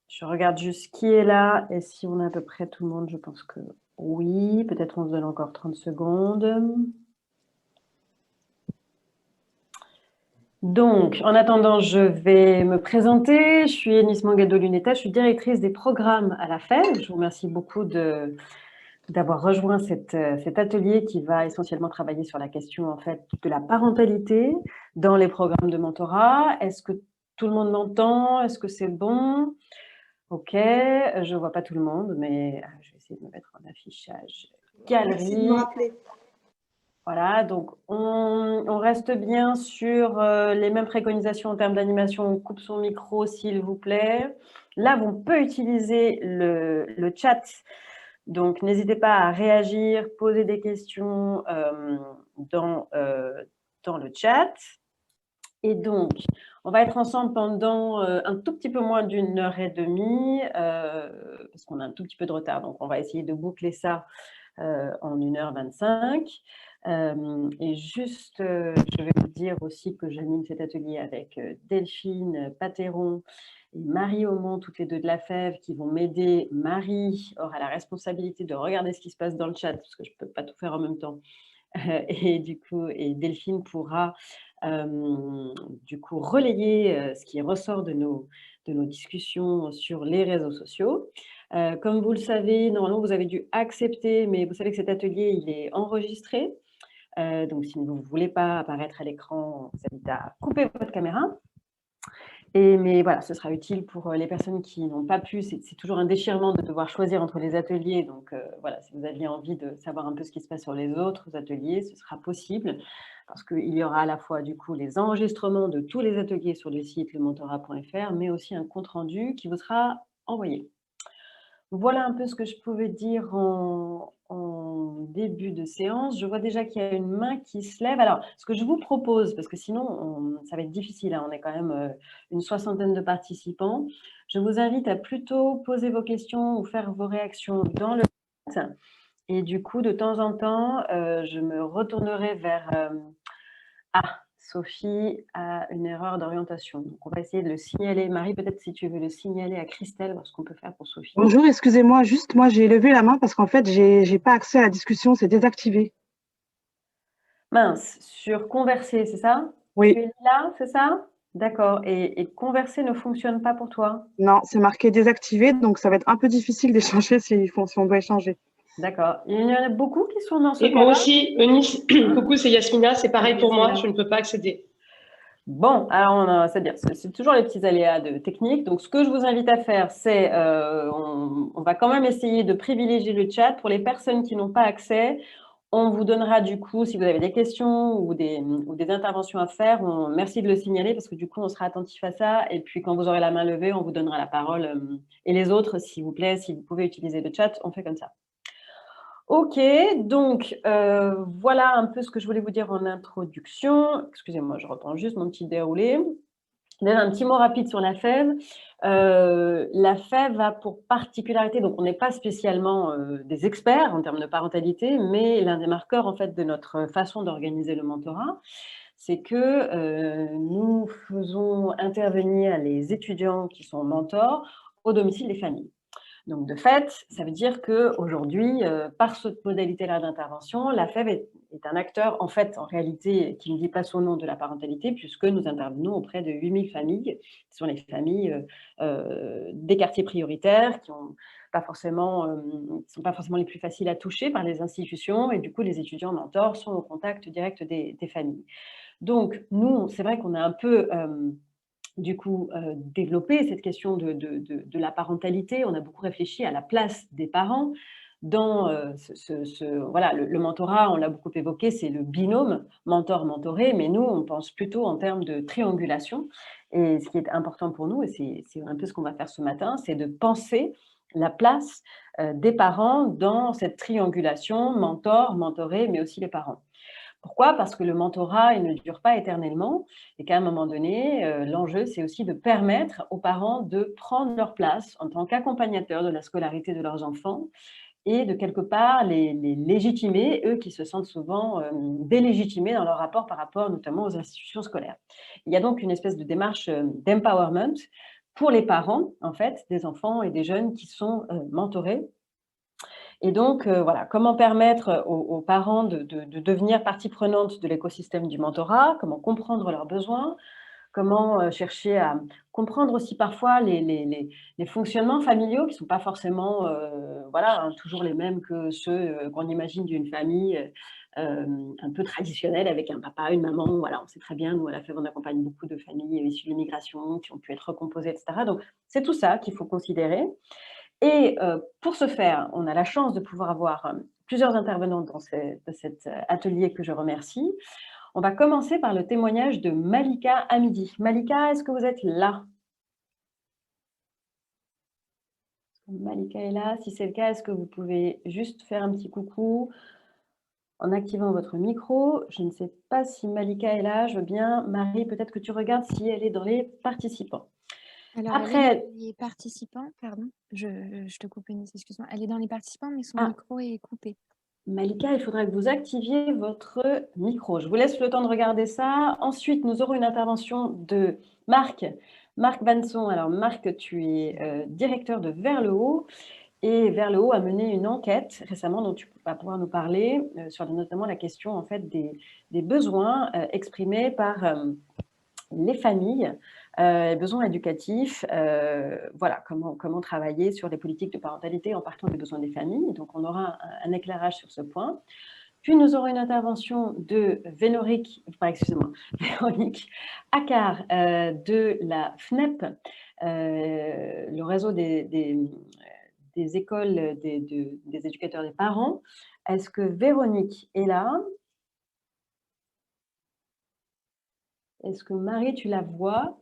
Je regarde juste qui est là et si on a à peu près tout le monde, je pense que oui. Peut-être on se donne encore 30 secondes. Donc, en attendant, je vais me présenter. Je suis Enis Mangado-Luneta, je suis directrice des programmes à la FEV. Je vous remercie beaucoup d'avoir rejoint cet atelier qui va essentiellement travailler sur la question en fait, de la parentalité dans les programmes de mentorat. Est-ce que tout le monde m'entend? Est-ce que c'est bon? Ok, je ne vois pas tout le monde, mais je vais essayer de me mettre en affichage Merci de me galerie. rappeler. Voilà, donc on reste bien sur les mêmes préconisations en termes d'animation. On coupe son micro, s'il vous plaît. Là, on peut utiliser le chat. Donc, n'hésitez pas à réagir, poser des questions dans le chat. Et donc, on va être ensemble pendant un tout petit peu moins d'1 heure et demie, parce qu'on a un tout petit peu de retard. Donc, on va essayer de boucler ça en 1h25. Et juste, je vais vous dire aussi que j'anime cet atelier avec Delphine Pateron et Marie Aumont, toutes les deux de la FEV, qui vont m'aider. Marie aura la responsabilité de regarder ce qui se passe dans le chat, parce que je ne peux pas tout faire en même temps. Et du coup, Delphine pourra du coup relayer ce qui ressort de nos discussions sur les réseaux sociaux. Comme vous le savez, normalement, vous avez dû accepter, mais vous savez que cet atelier, il est enregistré. Donc, si vous ne voulez pas apparaître à l'écran, vous invite à couper votre caméra. Mais voilà, ce sera utile pour les personnes qui n'ont pas pu. C'est toujours un déchirement de devoir choisir entre les ateliers. Donc voilà, si vous aviez envie de savoir un peu ce qui se passe sur les autres ateliers, ce sera possible parce qu'il y aura à la fois du coup les enregistrements de tous les ateliers sur le site lementorat.fr, mais aussi un compte-rendu qui vous sera envoyé. Voilà un peu ce que je pouvais dire en début de séance. Je vois déjà qu'il y a une main qui se lève. Alors, ce que je vous propose, parce que sinon, ça va être difficile, hein, on est quand même une 60aine de participants, je vous invite à plutôt poser vos questions ou faire vos réactions dans le chat. Et du coup, de temps en temps, je me retournerai vers... Sophie a une erreur d'orientation. Donc, on va essayer de le signaler. Marie, peut-être si tu veux le signaler à Christelle, voir ce qu'on peut faire pour Sophie. Bonjour, excusez-moi, juste moi j'ai levé la main parce qu'en fait j'ai pas accès à la discussion, c'est désactivé. Mince, sur converser, c'est ça? Tu Oui, es là, c'est ça? D'accord. Et converser ne fonctionne pas pour toi? non, c'est marqué désactivé, donc ça va être un peu difficile d'échanger si on doit échanger. D'accord. Il y en a beaucoup qui sont dans ce Et moi cas-là? aussi, Eunice, coucou, c'est Yasmina, c'est pareil pour moi, Yasmina. je ne peux pas accéder. Bon, alors c'est-à-dire, c'est toujours les petits aléas de technique. Donc, ce que je vous invite à faire, c'est, on va quand même essayer de privilégier le chat pour les personnes qui n'ont pas accès. On vous donnera du coup, si vous avez des questions ou des interventions à faire, merci de le signaler parce que du coup, on sera attentif à ça. Et puis, quand vous aurez la main levée, on vous donnera la parole. Et les autres, s'il vous plaît, si vous pouvez utiliser le chat, on fait comme ça. Ok, donc voilà un peu ce que je voulais vous dire en introduction. Excusez-moi, je reprends juste mon petit déroulé. Déjà, un petit mot rapide sur la FEV. La FEV a pour particularité, donc on n'est pas spécialement des experts en termes de parentalité, mais l'un des marqueurs en fait de notre façon d'organiser le mentorat, c'est que nous faisons intervenir les étudiants qui sont mentors au domicile des familles. Donc, de fait, ça veut dire qu'aujourd'hui, par cette modalité-là d'intervention, la FEV est un acteur, en fait, en réalité, qui ne dit pas son nom de la parentalité, puisque nous intervenons auprès de 8000 familles, qui sont les familles des quartiers prioritaires, qui ne sont pas forcément les plus faciles à toucher par les institutions, et du coup, les étudiants mentors sont au contact direct des familles. Donc, nous, c'est vrai qu'on a un peu... du coup, développer cette question de la parentalité. On a beaucoup réfléchi à la place des parents dans voilà, le mentorat, on l'a beaucoup évoqué, c'est le binôme mentor-mentoré, mais nous, on pense plutôt en termes de triangulation. Et ce qui est important pour nous, et c'est un peu ce qu'on va faire ce matin, c'est de penser la place des parents dans cette triangulation mentor-mentoré, mais aussi les parents. Pourquoi? Parce que le mentorat, il ne dure pas éternellement et qu'à un moment donné, l'enjeu, c'est aussi de permettre aux parents de prendre leur place en tant qu'accompagnateurs de la scolarité de leurs enfants et de quelque part les légitimer, eux qui se sentent souvent délégitimés dans leur rapport par rapport notamment aux institutions scolaires. Il y a donc une espèce de démarche d'empowerment pour les parents, en fait, des enfants et des jeunes qui sont mentorés. Et donc, voilà, comment permettre aux parents de devenir partie prenante de l'écosystème du mentorat, comment comprendre leurs besoins, comment chercher à comprendre aussi parfois les fonctionnements familiaux qui ne sont pas forcément voilà, hein, toujours les mêmes que ceux qu'on imagine d'une famille un peu traditionnelle avec un papa, une maman. Voilà, on sait très bien, nous, à la FEV, on accompagne beaucoup de familles issues de l'immigration qui ont pu être recomposées, etc. Donc, c'est tout ça qu'il faut considérer. Et pour ce faire, on a la chance de pouvoir avoir plusieurs intervenants dans cet atelier que je remercie. On va commencer par le témoignage de Malika Hamidi. Malika, est-ce que vous êtes là? Malika est là. Si c'est le cas, est-ce que vous pouvez juste faire un petit coucou en activant votre micro? Je ne sais pas si Malika est là. Je veux bien. Marie, peut-être que tu regardes si elle est dans les participants. Alors, Après, elle est dans les participants, pardon, je te coupe, Eunice, excuse-moi. Elle est dans les participants, mais son micro est coupé. Malika, il faudra que vous activiez votre micro. Je vous laisse le temps de regarder ça. Ensuite, nous aurons une intervention de Marc. Marc Vanson. Alors, Marc, tu es directeur de Vers le Haut. Et Vers le Haut a mené une enquête récemment dont tu vas pouvoir nous parler sur notamment la question en fait, des besoins exprimés par les familles, les besoins éducatifs, voilà, comment travailler sur les politiques de parentalité en partant des besoins des familles. Donc, on aura un éclairage sur ce point. Puis, nous aurons une intervention de Véronique Accard de la FNEP, le réseau des écoles des éducateurs des parents. Est-ce que Véronique est là? Est-ce que Marie, tu la vois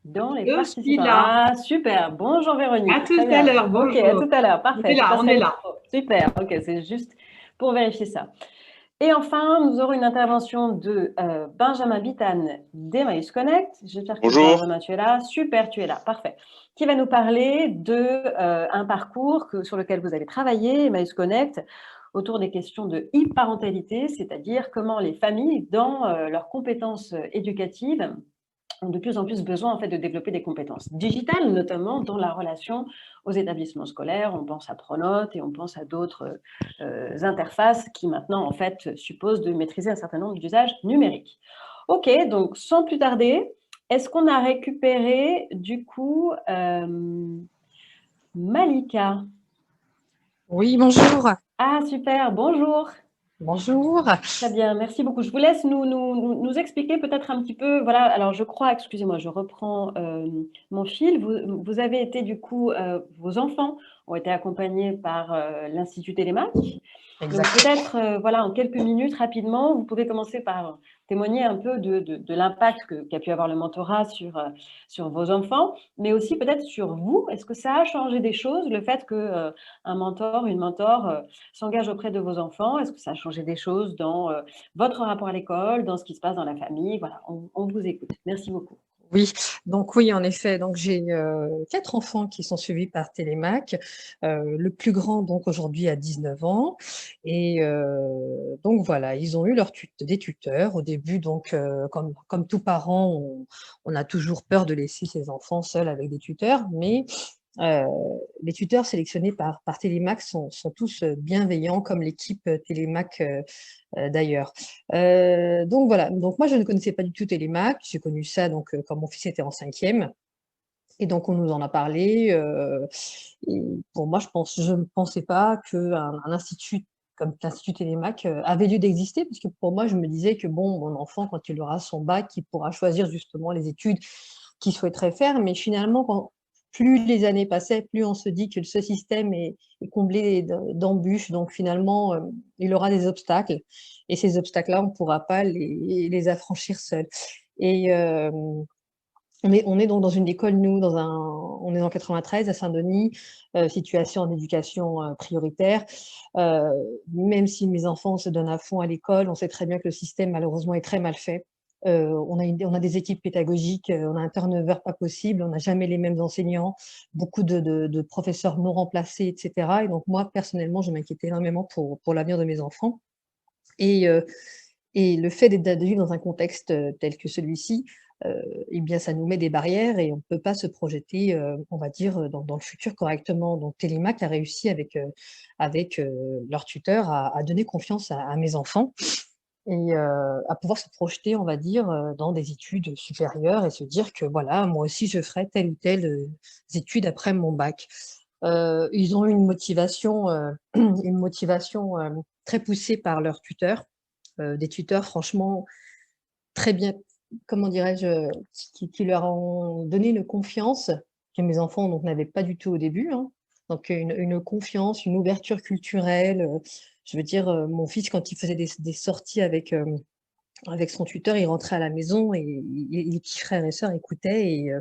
dans les participants? suis là. Ah, super. Bonjour Véronique. À tout à l'heure. Bonjour. Ok, à tout à l'heure. Parfait. On est là. Super. Ok, c'est juste pour vérifier ça. Et enfin, nous aurons une intervention de Benjamin Bitane d'Emmaüs Connect. J'espère que Benjamin, tu es là. Super, tu es là. Parfait. Qui va nous parler d'un parcours sur lequel vous avez travaillé, Emmaüs Connect, autour des questions de e-parentalité, c'est-à-dire comment les familles, dans leurs compétences éducatives, ont de plus en plus besoin en fait, de développer des compétences digitales, notamment dans la relation aux établissements scolaires. On pense à Pronote et on pense à d'autres interfaces qui maintenant en fait, supposent de maîtriser un certain nombre d'usages numériques. Ok, donc sans plus tarder, est-ce qu'on a récupéré du coup Malika? Oui, bonjour. Ah super, bonjour. Bonjour. Très bien, merci beaucoup. Je vous laisse nous expliquer peut-être un petit peu, voilà, alors je crois, excusez-moi, je reprends mon fil. Vous avez été du coup, vos enfants ont été accompagnés par l'Institut Télémac. Donc peut-être, voilà, en quelques minutes, rapidement, vous pouvez commencer par témoigner un peu de l'impact qu'a pu avoir le mentorat sur vos enfants, mais aussi peut-être sur vous. Est-ce que ça a changé des choses, le fait qu'un mentor, une mentor s'engage auprès de vos enfants? Est-ce que ça a changé des choses dans votre rapport à l'école, dans ce qui se passe dans la famille? Voilà, on vous écoute. Merci beaucoup. Oui, donc oui, en effet, donc j'ai 4 enfants qui sont suivis par Télémac. Le plus grand, donc aujourd'hui, a 19 ans. Et donc voilà, ils ont eu des tuteurs. Au début, donc, comme tout parent, on a toujours peur de laisser ses enfants seuls avec des tuteurs, mais les tuteurs sélectionnés par Télémac sont tous bienveillants, comme l'équipe Télémac d'ailleurs. Donc voilà, donc moi je ne connaissais pas du tout Télémac, j'ai connu ça donc, quand mon fils était en 5e. Et donc on nous en a parlé. Et pour moi, je ne pensais pas qu'un institut comme l'Institut Télémac avait lieu d'exister, parce que pour moi, je me disais que bon, mon enfant, quand il aura son bac, il pourra choisir justement les études qu'il souhaiterait faire. Mais finalement, plus les années passaient, plus on se dit que ce système est comblé d'embûches. Donc finalement, il aura des obstacles. Et ces obstacles-là, on ne pourra pas les affranchir seul. Et on est donc dans une école, nous, on est en 93 à Saint-Denis, situation en éducation prioritaire. Même si mes enfants se donnent à fond à l'école, on sait très bien que le système, malheureusement, est très mal fait. On a des équipes pédagogiques, on a un turnover pas possible, on n'a jamais les mêmes enseignants, beaucoup de professeurs non remplacés, etc. Et donc moi, personnellement, je m'inquiétais énormément pour l'avenir de mes enfants. Et Et le fait de vivre dans un contexte tel que celui-ci, eh bien, ça nous met des barrières et on ne peut pas se projeter, on va dire, dans le futur correctement. Donc Télémac a réussi avec leur tuteur à donner confiance à mes enfants et à pouvoir se projeter, on va dire, dans des études supérieures et se dire que voilà, moi aussi je ferai telle ou telle, études après mon bac. Ils ont eu une motivation, très poussée par leurs tuteurs, des tuteurs franchement très bien, comment dirais-je, qui leur ont donné une confiance que mes enfants donc n'avaient pas du tout au début, hein. Donc une confiance, une ouverture culturelle, je veux dire, mon fils quand il faisait des sorties avec son tuteur, il rentrait à la maison et les petits frères et sœurs écoutaient et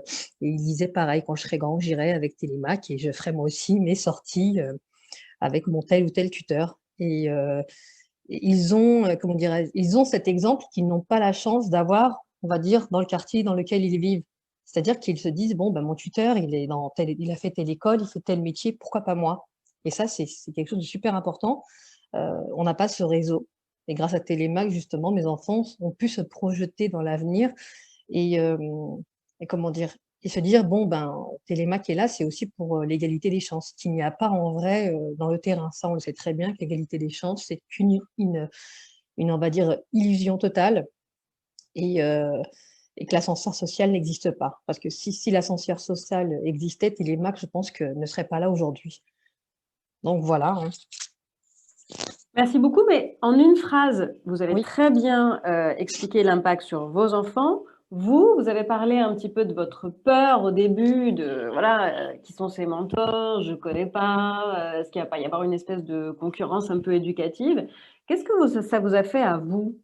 il disait pareil: «Quand je serai grand, j'irai avec Télémac et je ferai moi aussi mes sorties, avec mon tel ou tel tuteur» et ils ont, comment dirais-je? Ils ont cet exemple qu'ils n'ont pas la chance d'avoir, on va dire, dans le quartier dans lequel ils vivent. C'est-à-dire qu'ils se disent: «Bon, ben, mon tuteur, il a fait telle école, il fait tel métier, pourquoi pas moi?» Et ça, c'est quelque chose de super important. On n'a pas ce réseau et grâce à Télémac, justement, mes enfants ont pu se projeter dans l'avenir et comment dire? Et se dire: «Bon, ben, Télémac est là, c'est aussi pour, l'égalité des chances», qu'il n'y a pas en vrai, dans le terrain. Ça, on le sait très bien que l'égalité des chances, c'est une, on va dire, illusion totale et que l'ascenseur social n'existe pas. Parce que si l'ascenseur social existait, Télémac, je pense que ne serait pas là aujourd'hui. Donc voilà, hein. Merci beaucoup, mais en une phrase, vous avez Oui. très bien expliqué l'impact sur vos enfants. Vous avez parlé un petit peu de votre peur au début, de voilà, qui sont ces mentors, je ne connais pas, est-ce qu'il ne va pas y avoir une espèce de concurrence un peu éducative? Qu'est-ce que ça vous a fait à vous?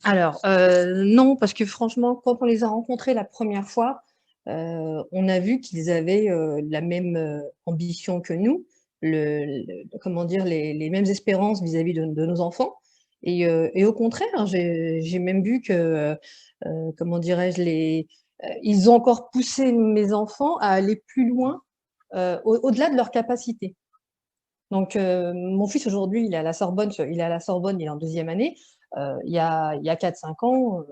Alors, non, parce que franchement, quand on les a rencontrés la première fois, on a vu qu'ils avaient, la même, ambition que nous, comment dire? Les mêmes espérances vis-à-vis de nos enfants et au contraire, j'ai même vu que, comment dirais-je? Ils ont encore poussé mes enfants à aller plus loin, au-delà de leurs capacités. Donc, mon fils aujourd'hui, il est à la Sorbonne, il est en 2e année. Il y a 4-5 ans,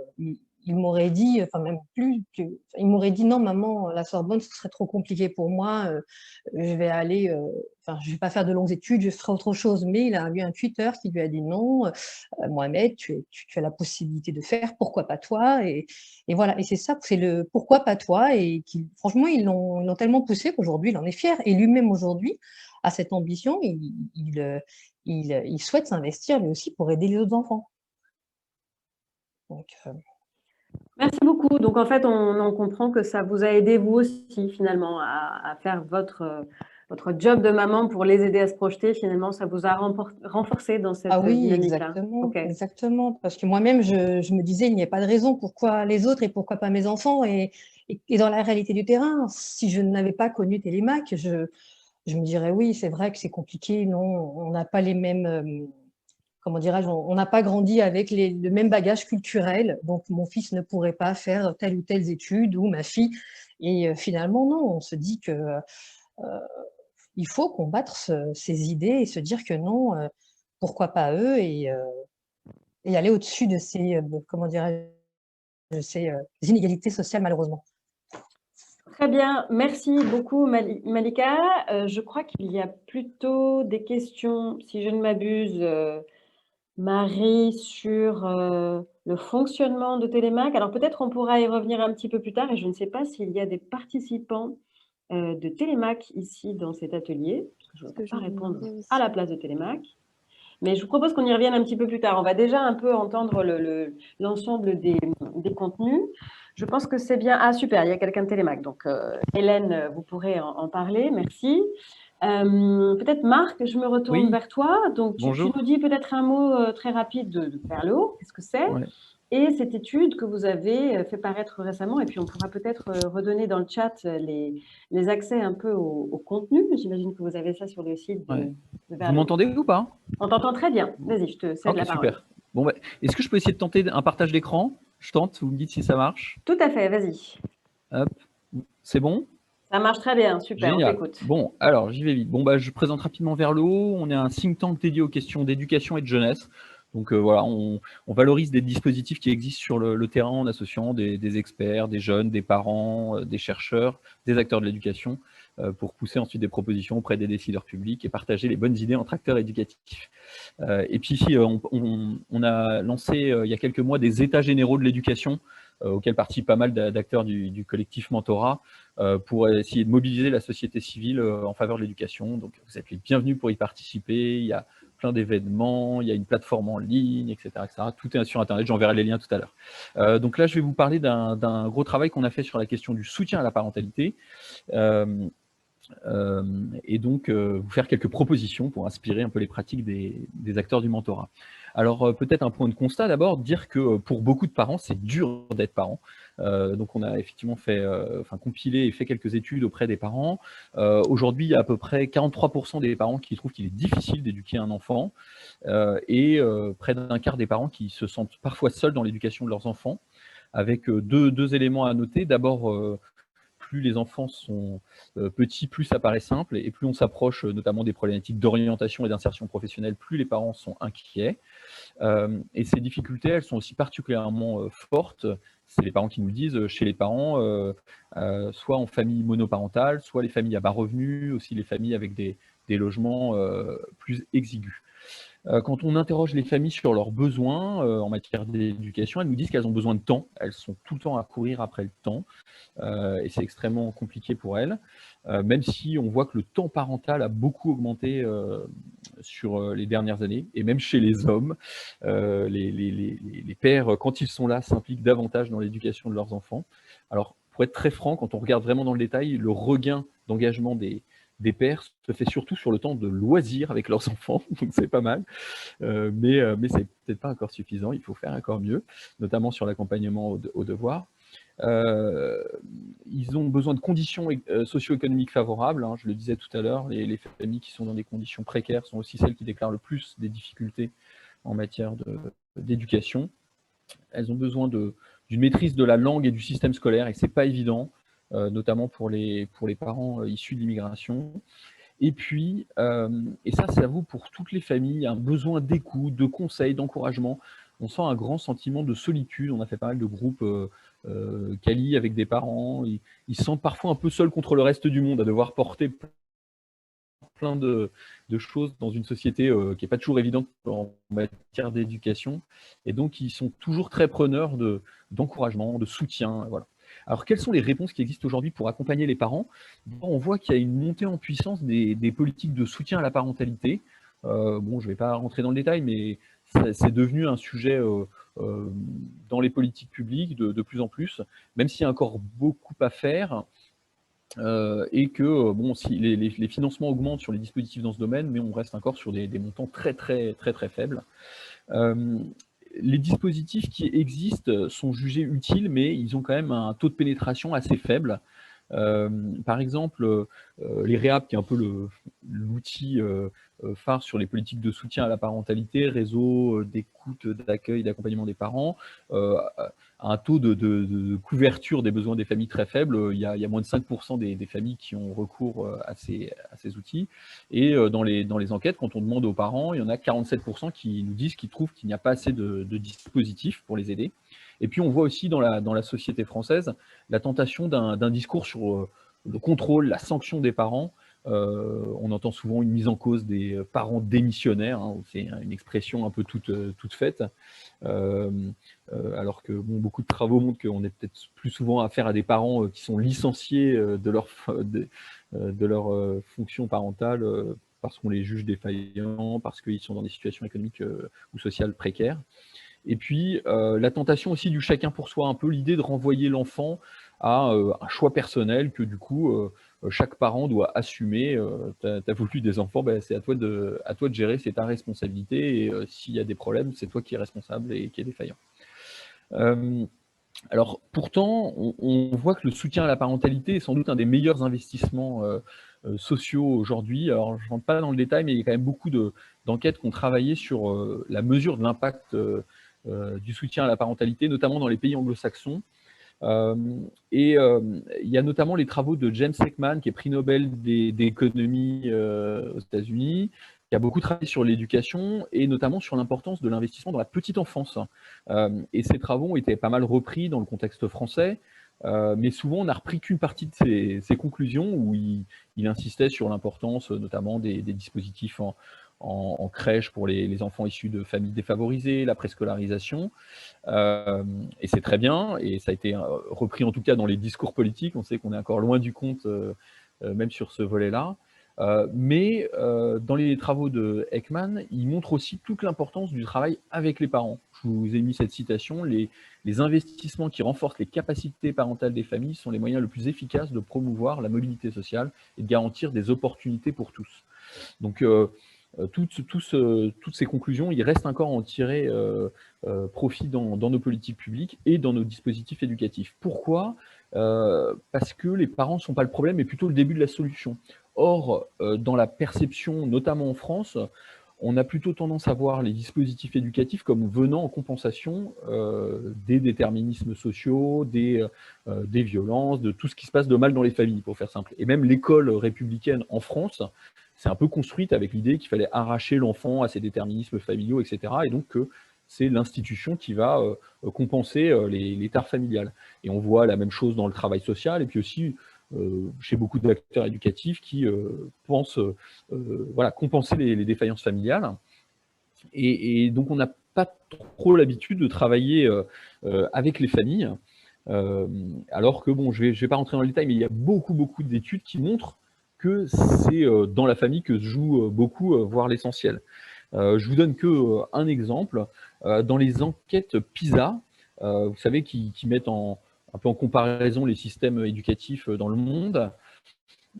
il m'aurait dit, enfin même plus que il m'aurait dit: «Non maman, la Sorbonne, ce serait trop compliqué pour moi, je vais aller, enfin je vais pas faire de longues études, je ferai autre chose». Mais il a eu un tuteur qui lui a dit: «Non, Mohamed, tu as la possibilité de faire, pourquoi pas toi?» Et voilà et c'est ça, c'est le «pourquoi pas toi?» et franchement, ils l'ont tellement poussé qu'aujourd'hui, il en est fier et lui-même aujourd'hui a cette ambition, il souhaite s'investir lui aussi pour aider les autres enfants. Donc, Merci beaucoup. Donc en fait, on en comprend que ça vous a aidé vous aussi finalement à faire votre job de maman pour les aider à se projeter. Finalement, ça vous a renforcé dans ah cette oui, dynamique-là. exactement, OK. exactement, parce que moi-même, je me disais: «Il n'y a pas de raison, pourquoi les autres et pourquoi pas mes enfants?» et dans la réalité du terrain, si je n'avais pas connu Télémac, je me dirais: «Oui, c'est vrai que c'est compliqué, non, on n'a pas les mêmes, comment dirais-je? On n'a pas grandi avec le même bagage culturel, donc mon fils ne pourrait pas faire telle ou telle étude ou ma fille» et finalement non, on se dit que, il faut combattre ces idées et se dire que non, pourquoi pas eux et aller au-dessus de ces, comment dirais-je? De ces, inégalités sociales malheureusement. Très bien. Merci beaucoup Malika. Je crois qu'il y a plutôt des questions, si je ne m'abuse, Marie, sur le fonctionnement de Télémac. Alors peut-être on pourra y revenir un petit peu plus tard et je ne sais pas s'il y a des participants de Télémac ici dans cet atelier, parce que je ne Ce peux que je pas me répondre demandais à aussi. la place de Télémac. Mais je vous propose qu'on y revienne un petit peu plus tard. On va déjà un peu entendre l'ensemble des contenus. Je pense que c'est bien. Ah super, il y a quelqu'un de Télémac. Donc Hélène, vous pourrez en parler. Merci. Peut-être Marc, je me retourne Oui, vers toi. Donc tu bonjour. nous dis peut-être un mot très rapide de vers le haut. Qu'est-ce que c'est? Ouais. Et cette étude que vous avez fait paraître récemment, et puis on pourra peut-être redonner dans le chat les accès un peu au contenu. J'imagine que vous avez ça sur le site Ouais. de Vous Verlo. m'entendez ou pas? On t'entend très bien. Vas-y, je te cède Ok, la parole. super. Bon, bah, est-ce que je peux essayer de tenter un partage d'écran? Je tente, vous me dites si ça marche. Tout à fait, vas-y. Hop, c'est bon? Ça marche très bien, super, on Génial. t'écoute. Bon, alors j'y vais vite. Bon, bah, je présente rapidement Verlo. On est un think tank dédié aux questions d'éducation et de jeunesse. Donc voilà, on valorise des dispositifs qui existent sur le terrain en associant des experts, des jeunes, des parents, des chercheurs, des acteurs de l'éducation, pour pousser ensuite des propositions auprès des décideurs publics et partager les bonnes idées entre acteurs éducatifs. Et puis ici, on a lancé il y a quelques mois des états généraux de l'éducation, auxquels participent pas mal d'acteurs du collectif Mentorat, pour essayer de mobiliser la société civile en faveur de l'éducation. Donc vous êtes les bienvenus pour y participer. Il y a plein d'événements, il y a une plateforme en ligne, etc., etc. Tout est sur Internet, j'enverrai les liens tout à l'heure. Donc là, je vais vous parler d'un gros travail qu'on a fait sur la question du soutien à la parentalité. Et donc vous faire quelques propositions pour inspirer un peu les pratiques des acteurs du mentorat. Alors peut-être un point de constat d'abord, dire que pour beaucoup de parents, c'est dur d'être parent. Donc on a effectivement compilé et fait quelques études auprès des parents. Aujourd'hui, il y a à peu près 43% des parents qui trouvent qu'il est difficile d'éduquer un enfant, et près d'un quart des parents qui se sentent parfois seuls dans l'éducation de leurs enfants, avec deux éléments à noter. D'abord, plus les enfants sont petits, plus ça paraît simple, et plus on s'approche notamment des problématiques d'orientation et d'insertion professionnelle, plus les parents sont inquiets. Et ces difficultés, elles sont aussi particulièrement fortes, c'est les parents qui nous le disent, chez les parents, soit en famille monoparentale, soit les familles à bas revenus, aussi les familles avec des logements plus exigus. Quand on interroge les familles sur leurs besoins en matière d'éducation, elles nous disent qu'elles ont besoin de temps. Elles sont tout le temps à courir après le temps, et c'est extrêmement compliqué pour elles, même si on voit que le temps parental a beaucoup augmenté sur les dernières années, et même chez les hommes, les pères, quand ils sont là, s'impliquent davantage dans l'éducation de leurs enfants. Alors, pour être très franc, quand on regarde vraiment dans le détail, le regain d'engagement des pères se fait surtout sur le temps de loisirs avec leurs enfants, donc c'est pas mal, mais c'est peut-être pas encore suffisant, il faut faire encore mieux, notamment sur l'accompagnement aux devoirs. Ils ont besoin de conditions socio-économiques favorables, hein, je le disais tout à l'heure, les familles qui sont dans des conditions précaires sont aussi celles qui déclarent le plus des difficultés en matière d'éducation. Elles ont besoin d'une maîtrise de la langue et du système scolaire, et c'est pas évident, notamment pour les parents issus de l'immigration. Et puis, et ça vaut pour toutes les familles, un besoin d'écoute, de conseils, d'encouragement. On sent un grand sentiment de solitude. On a fait pas mal de groupes Cali avec des parents. Ils se sentent parfois un peu seuls contre le reste du monde, à devoir porter plein de choses dans une société qui n'est pas toujours évidente en matière d'éducation. Et donc, ils sont toujours très preneurs d'encouragement, de soutien. Voilà. Alors, quelles sont les réponses qui existent aujourd'hui pour accompagner les parents? On voit qu'il y a une montée en puissance des politiques de soutien à la parentalité. Bon, je ne vais pas rentrer dans le détail, mais c'est devenu un sujet dans les politiques publiques de plus en plus, même s'il y a encore beaucoup à faire. Et que bon, si les financements augmentent sur les dispositifs dans ce domaine, mais on reste encore sur des montants très faibles. Les dispositifs qui existent sont jugés utiles, mais ils ont quand même un taux de pénétration assez faible. Par exemple, les REAP, qui est un peu l'outil phare sur les politiques de soutien à la parentalité, réseau d'écoute, d'accueil, d'accompagnement des parents, un taux de couverture des besoins des familles très faible. Il y a moins de 5% des familles qui ont recours à ces outils. Et dans les enquêtes, quand on demande aux parents, il y en a 47% qui nous disent qu'ils trouvent qu'il n'y a pas assez de dispositifs pour les aider. Et puis on voit aussi dans la société française la tentation d'un discours sur le contrôle, la sanction des parents. On entend souvent une mise en cause des parents démissionnaires, hein, c'est une expression un peu toute faite, alors que bon, beaucoup de travaux montrent qu'on est peut-être plus souvent affaire à des parents qui sont licenciés de leur fonction parentale parce qu'on les juge défaillants, parce qu'ils sont dans des situations économiques ou sociales précaires. Et puis, la tentation aussi du chacun pour soi, un peu l'idée de renvoyer l'enfant à un choix personnel que du coup, chaque parent doit assumer. Tu as voulu des enfants, ben, c'est à toi de gérer, c'est ta responsabilité. Et s'il y a des problèmes, c'est toi qui es responsable et qui est défaillant. Alors, pourtant, on voit que le soutien à la parentalité est sans doute un des meilleurs investissements sociaux aujourd'hui. Alors, je ne rentre pas dans le détail, mais il y a quand même beaucoup d'enquêtes qui ont travaillé sur la mesure de l'impact du soutien à la parentalité, notamment dans les pays anglo-saxons. Et il y a notamment les travaux de James Heckman, qui est prix Nobel d'économie aux États-Unis, qui a beaucoup travaillé sur l'éducation et notamment sur l'importance de l'investissement dans la petite enfance. Et ces travaux ont été pas mal repris dans le contexte français, mais souvent on n'a repris qu'une partie de ses conclusions où il insistait sur l'importance notamment des dispositifs en crèche pour les enfants issus de familles défavorisées, la préscolarisation. Et c'est très bien, et ça a été repris en tout cas dans les discours politiques. On sait qu'on est encore loin du compte, même sur ce volet-là. Mais dans les travaux de Ekman, il montre aussi toute l'importance du travail avec les parents. Je vous ai mis cette citation, les investissements qui renforcent les capacités parentales des familles sont les moyens les plus efficaces de promouvoir la mobilité sociale et de garantir des opportunités pour tous. Donc, toutes ces conclusions, il reste encore à en tirer profit dans nos politiques publiques et dans nos dispositifs éducatifs. Pourquoi ? Parce que les parents ne sont pas le problème, mais plutôt le début de la solution. Or, dans la perception, notamment en France, on a plutôt tendance à voir les dispositifs éducatifs comme venant en compensation des déterminismes sociaux, des violences, de tout ce qui se passe de mal dans les familles, pour faire simple. Et même l'école républicaine en France, c'est un peu construite avec l'idée qu'il fallait arracher l'enfant à ses déterminismes familiaux, etc. Et donc que c'est l'institution qui va compenser les tares familiales. Et on voit la même chose dans le travail social, et puis aussi chez beaucoup d'acteurs éducatifs qui pensent voilà, compenser les défaillances familiales. Et donc on n'a pas trop l'habitude de travailler avec les familles, alors que, bon, je vais pas rentrer dans le détail, mais il y a beaucoup d'études qui montrent que c'est dans la famille que se joue beaucoup, voire l'essentiel. Je vous donne que un exemple. Dans les enquêtes PISA, vous savez, qui mettent un peu en comparaison les systèmes éducatifs dans le monde,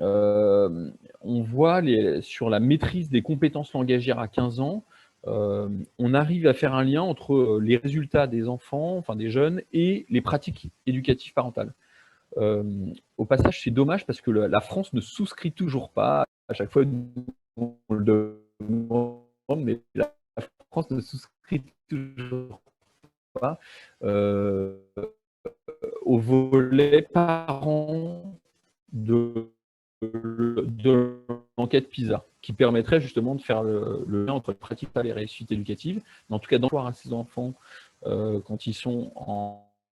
on voit sur la maîtrise des compétences langagières à 15 ans, on arrive à faire un lien entre les résultats des enfants, enfin des jeunes, et les pratiques éducatives parentales. Au passage, c'est dommage parce que la France ne souscrit toujours pas, à chaque fois on le demande, mais la France ne souscrit toujours pas au volet parents de l'enquête PISA, qui permettrait justement de faire le lien entre les pratiques et les réussites éducatives, mais en tout cas d'encourager à ces enfants quand ils sont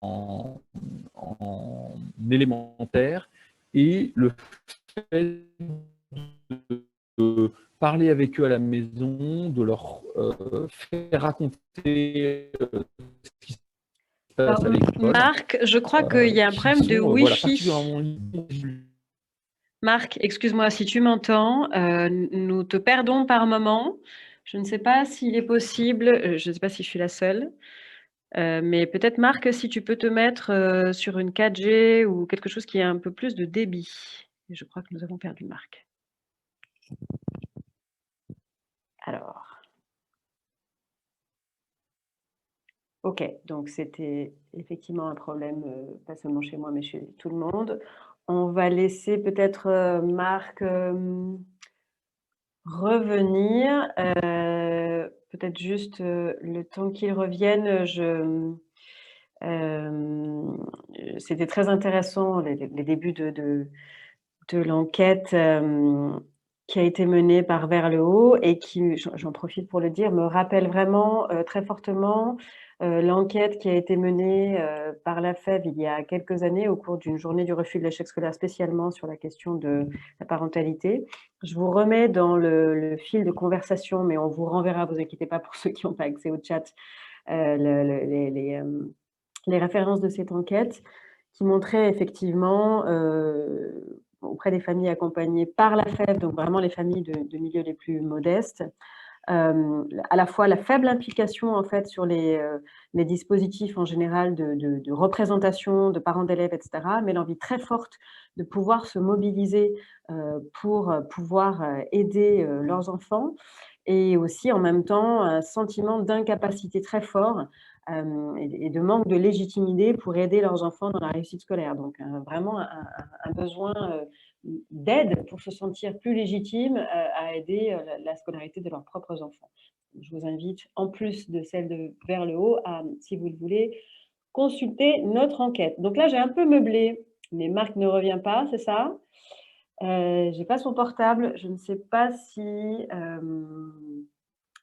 en élémentaire, et le fait de parler avec eux à la maison, de leur faire raconter ce qui se passe à l'école. Marc, je crois qu'il y a un problème de Wi-Fi. Voilà, particulièrement liés. Marc, excuse-moi, si tu m'entends, nous te perdons par moment. Je ne sais pas s'il est possible, je ne sais pas si je suis la seule, mais peut-être Marc, si tu peux te mettre sur une 4G ou quelque chose qui a un peu plus de débit. Et je crois que nous avons perdu Marc. Alors. Ok, donc c'était effectivement un problème, pas seulement chez moi, mais chez tout le monde. On va laisser peut-être Marc revenir. Peut-être juste le temps qu'il revienne, c'était très intéressant les débuts de l'enquête qui a été menée par Vers le Haut et qui, j'en profite pour le dire, me rappelle vraiment très fortement l'enquête qui a été menée par la FEV il y a quelques années au cours d'une journée du refus de l'échec scolaire spécialement sur la question de la parentalité. Je vous remets dans le fil de conversation, mais on vous renverra, vous inquiétez pas pour ceux qui n'ont pas accès au chat, les références de cette enquête qui montraient effectivement auprès des familles accompagnées par la FEV, donc vraiment les familles de milieux les plus modestes, à la fois la faible implication en fait sur les dispositifs en général de représentation de parents d'élèves, etc., mais l'envie très forte de pouvoir se mobiliser pour pouvoir aider leurs enfants, et aussi en même temps un sentiment d'incapacité très fort et de manque de légitimité pour aider leurs enfants dans la réussite scolaire. Donc vraiment un besoin d'aide pour se sentir plus légitime à aider la scolarité de leurs propres enfants. Je vous invite, en plus de celle de Vers le Haut, à, si vous le voulez, consulter notre enquête. Donc là, j'ai un peu meublé, mais Marc ne revient pas, c'est ça ? J'ai pas son portable. Je ne sais pas si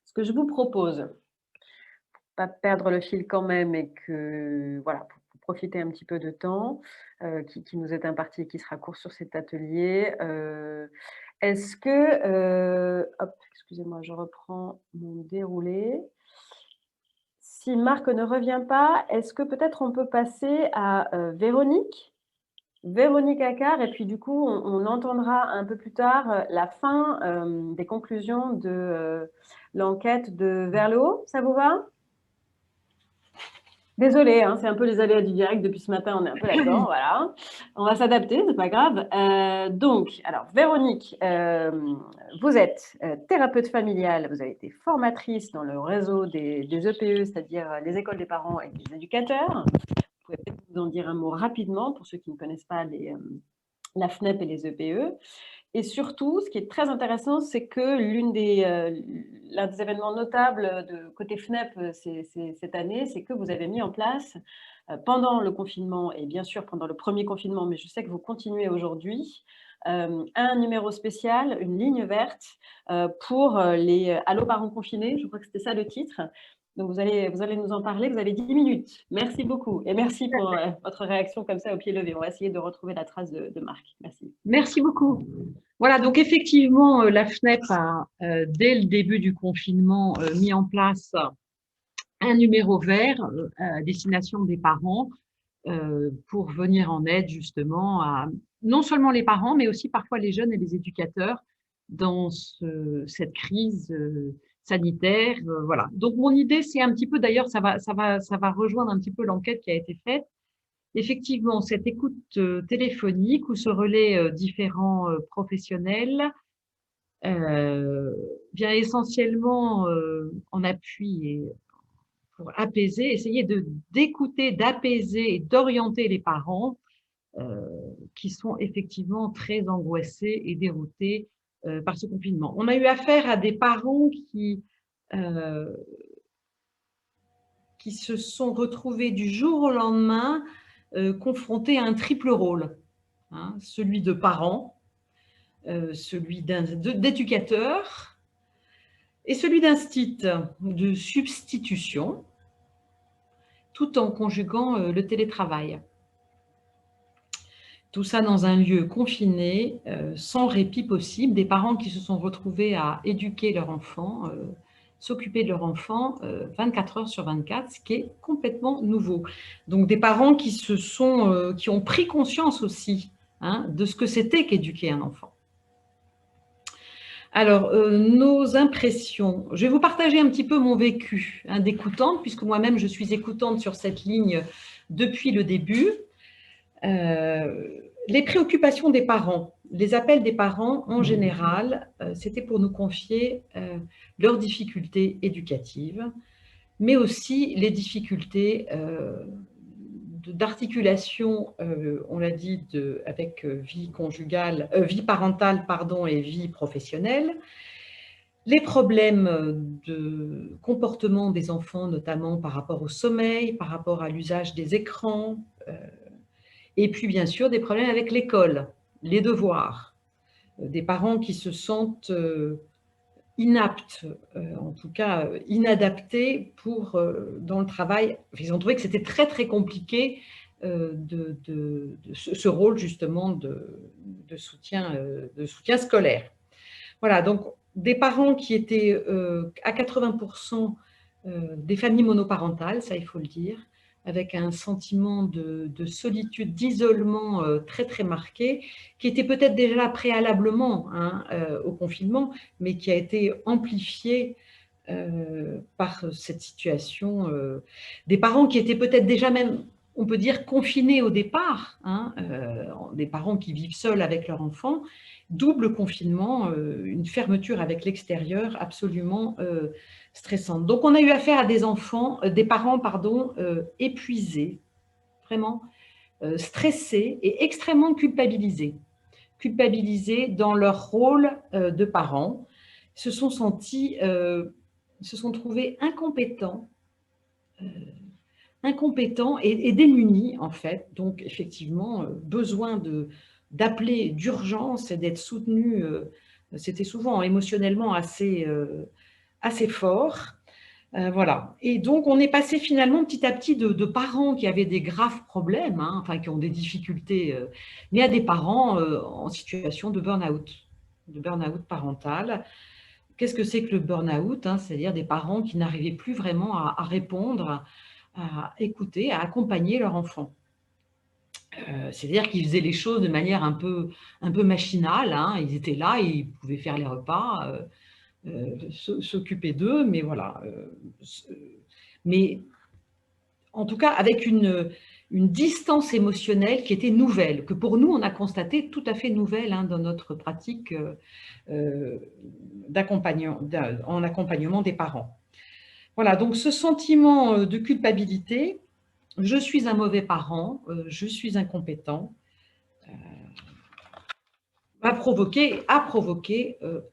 ce que je vous propose, pas perdre le fil quand même et que voilà, pour profiter un petit peu de temps qui nous est imparti et qui sera court sur cet atelier. Est-ce que, hop, excusez-moi, je reprends mon déroulé. Si Marc ne revient pas, est-ce que peut-être on peut passer à Véronique? Véronique Accard, et puis du coup, on entendra un peu plus tard la fin des conclusions de l'enquête de Vers le haut. Ça vous va? Désolée, hein, c'est un peu les aléas du direct depuis ce matin, on est un peu là-dedans, voilà. On va s'adapter, c'est pas grave. Donc, alors Véronique, vous êtes thérapeute familiale, vous avez été formatrice dans le réseau des EPE, c'est-à-dire les écoles des parents et des éducateurs. Vous pouvez peut-être nous en dire un mot rapidement pour ceux qui ne connaissent pas la FNEP et les EPE. Et surtout, ce qui est très intéressant, c'est que l'un des événements notables de côté FNEP cette année, c'est que vous avez mis en place, pendant le confinement et bien sûr pendant le premier confinement, mais je sais que vous continuez aujourd'hui, un numéro spécial, une ligne verte pour les Allo parents confinés, je crois que c'était ça le titre. Donc vous allez nous en parler, vous avez 10 minutes. Merci beaucoup et merci pour votre réaction comme ça au pied levé. On va essayer de retrouver la trace de Marc. Merci. Merci beaucoup. Voilà, donc effectivement, la FNEP a, dès le début du confinement, mis en place un numéro vert à destination des parents pour venir en aide justement à non seulement les parents, mais aussi parfois les jeunes et les éducateurs dans cette crise sanitaire. Voilà. Donc mon idée, c'est un petit peu, d'ailleurs, ça va rejoindre un petit peu l'enquête qui a été faite. Effectivement, cette écoute téléphonique où se relaient différents professionnels vient essentiellement en appui et pour apaiser, essayer d'écouter, d'apaiser et d'orienter les parents qui sont effectivement très angoissés et déroutés par ce confinement. On a eu affaire à des parents qui se sont retrouvés du jour au lendemain confrontés à un triple rôle, hein, celui de parent, celui d'éducateur et celui d'instit, de substitution, tout en conjuguant le télétravail. Tout ça dans un lieu confiné, sans répit possible, des parents qui se sont retrouvés à éduquer leur enfant, s'occuper de leur enfant 24 heures sur 24, ce qui est complètement nouveau. Donc des parents qui ont pris conscience aussi hein, de ce que c'était qu'éduquer un enfant. Alors, nos impressions, je vais vous partager un petit peu mon vécu hein, d'écoutante, puisque moi-même je suis écoutante sur cette ligne depuis le début. Les préoccupations des parents, les appels des parents en général, c'était pour nous confier leurs difficultés éducatives, mais aussi les difficultés d'articulation, on l'a dit, avec vie conjugale, vie parentale pardon, et vie professionnelle, les problèmes de comportement des enfants, notamment par rapport au sommeil, par rapport à l'usage des écrans, et puis bien sûr des problèmes avec l'école, les devoirs, des parents qui se sentent inaptes, en tout cas inadaptés dans le travail. Ils ont trouvé que c'était très très compliqué ce rôle justement de soutien scolaire. Voilà, donc des parents qui étaient à 80% des familles monoparentales, ça il faut le dire, avec un sentiment de solitude, d'isolement très très marqué, qui était peut-être déjà là préalablement hein, au confinement, mais qui a été amplifié par cette situation. Des parents qui étaient peut-être déjà même, on peut dire, confinés au départ, hein, des parents qui vivent seuls avec leur enfant, double confinement, une fermeture avec l'extérieur absolument stressante. Donc, on a eu affaire à des parents épuisés, vraiment stressés et extrêmement culpabilisés. Culpabilisés dans leur rôle de parents, se sont trouvés incompétents et démunis, en fait. Donc, effectivement, besoin d'appeler d'urgence et d'être soutenu. C'était souvent émotionnellement assez fort. Voilà. Et donc, on est passé finalement petit à petit de parents qui avaient des graves problèmes, hein, enfin qui ont des difficultés, mais à des parents en situation de burn-out parental. Qu'est-ce que c'est que le burn-out, hein? C'est-à-dire des parents qui n'arrivaient plus vraiment à répondre, à écouter, à accompagner leur enfant. C'est-à-dire qu'ils faisaient les choses de manière un peu machinale, hein. Ils étaient là, ils pouvaient faire les repas, s'occuper d'eux, mais voilà. Mais en tout cas, avec une distance émotionnelle qui était nouvelle, que pour nous, on a constaté tout à fait nouvelle, hein, dans notre pratique en accompagnement des parents. Voilà, donc ce sentiment de culpabilité, je suis un mauvais parent, je suis incompétent, a provoqué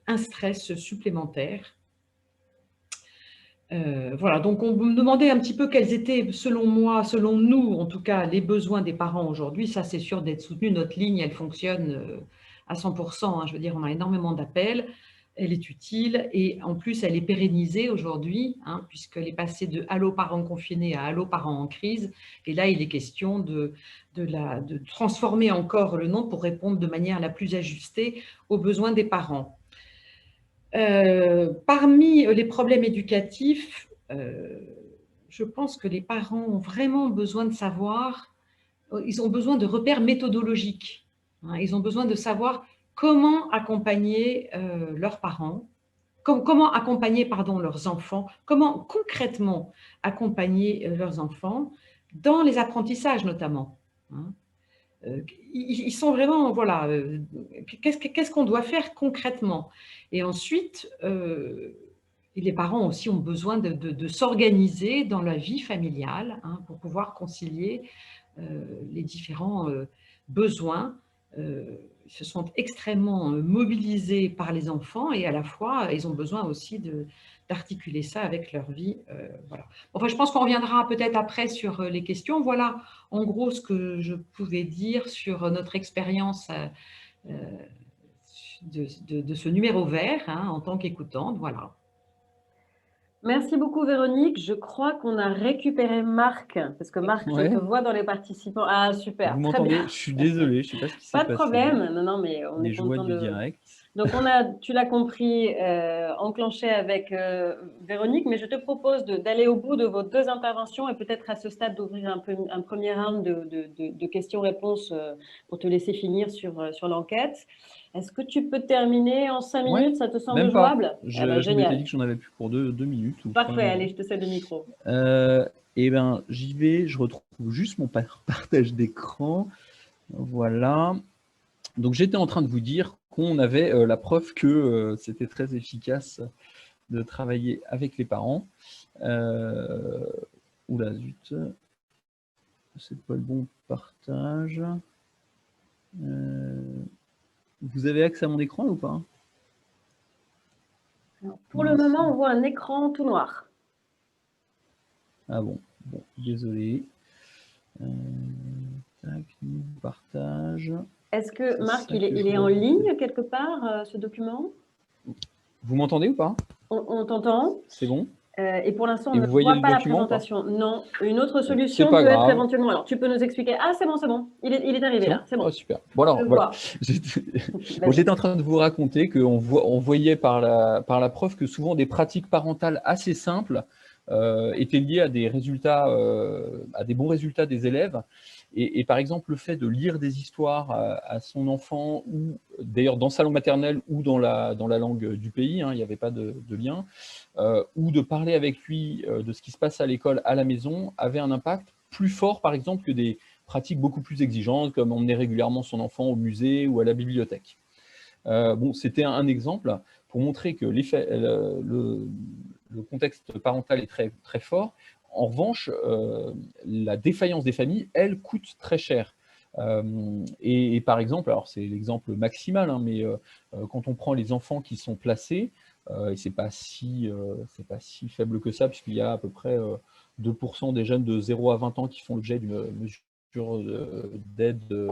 un stress supplémentaire. Voilà, donc on me demandait un petit peu quels étaient, selon moi, selon nous, en tout cas, les besoins des parents aujourd'hui. Ça, c'est sûr d'être soutenu. Notre ligne, elle fonctionne à 100%. Hein, je veux dire, on a énormément d'appels. Elle est utile et en plus, elle est pérennisée aujourd'hui, hein, puisqu'elle est passée de Allo parents confinés à Allo parents en crise. Et là, il est question de transformer encore le nom pour répondre de manière la plus ajustée aux besoins des parents. Parmi les problèmes éducatifs, je pense que les parents ont vraiment besoin de savoir, ils ont besoin de repères méthodologiques, hein, ils ont besoin de savoir comment accompagner leurs parents, comment accompagner leurs enfants, comment concrètement accompagner leurs enfants dans les apprentissages notamment. Hein. Ils sont vraiment, voilà, qu'est-ce qu'on doit faire concrètement? Et ensuite, les parents aussi ont besoin de s'organiser dans la vie familiale, hein, pour pouvoir concilier les différents besoins. Ils se sont extrêmement mobilisés par les enfants et à la fois, ils ont besoin aussi d'articuler ça avec leur vie. Voilà. Enfin, je pense qu'on reviendra peut-être après sur les questions. Voilà, en gros, ce que je pouvais dire sur notre expérience de ce numéro vert, hein, en tant qu'écoutante. Voilà. Merci beaucoup, Véronique. Je crois qu'on a récupéré Marc, parce que Marc, je te vois dans les participants. Ah, super, Vous très m'entendez? bien. Je suis désolé, je ne sais pas ce qui s'est Pas passé. de problème. Non, non, mais on Les est joies content du de… direct. Donc, tu l'as compris, enclenché avec Véronique, mais je te propose d'aller au bout de vos deux interventions et peut-être à ce stade d'ouvrir un premier round de questions-réponses pour te laisser finir sur l'enquête. Est-ce que tu peux terminer en 5 minutes? Ouais, Ça te semble même pas. jouable? Je bah, m'étais génial. dit que j'en avais plus pour 2 minutes. Ou 3 Parfait, minutes. allez, je te cède le micro. Eh bien, j'y vais. Je retrouve juste mon partage d'écran. Voilà. Donc, j'étais en train de vous dire qu'on avait la preuve que c'était très efficace de travailler avec les parents. Oula, zut. C'est pas le bon partage. Vous avez accès à mon écran ou pas? Alors, pour le moment, on voit un écran tout noir. Ah bon, désolé. Tac, partage. Est-ce que, Marc, il est en ligne quelque part, ce document? Vous m'entendez ou pas? On t'entend. C'est bon? Et pour l'instant, on Et ne vous voyez voit le pas la document ou pas? présentation. Non, une autre solution pas peut être grave. éventuellement… Alors, tu peux nous expliquer… Ah, c'est bon. Il est arrivé là, c'est bon. Oh, super. Bon, alors, Je le voilà. vois. J'étais en train de vous raconter qu'on voyait par la preuve que souvent des pratiques parentales assez simples étaient liées à des résultats, à des bons résultats des élèves. Et par exemple, le fait de lire des histoires à son enfant, ou d'ailleurs dans sa langue maternelle ou dans la langue du pays, hein, il n'y avait pas de lien, ou de parler avec lui de ce qui se passe à l'école, à la maison, avait un impact plus fort, par exemple, que des pratiques beaucoup plus exigeantes, comme emmener régulièrement son enfant au musée ou à la bibliothèque. Bon, c'était un exemple pour montrer que le contexte parental est très, très fort. En revanche, la défaillance des familles, elle, coûte très cher. Et par exemple, alors c'est l'exemple maximal, hein, mais quand on prend les enfants qui sont placés, et c'est pas si faible que ça, puisqu'il y a à peu près 2% des jeunes de 0 à 20 ans qui font l'objet d'une mesure d'aide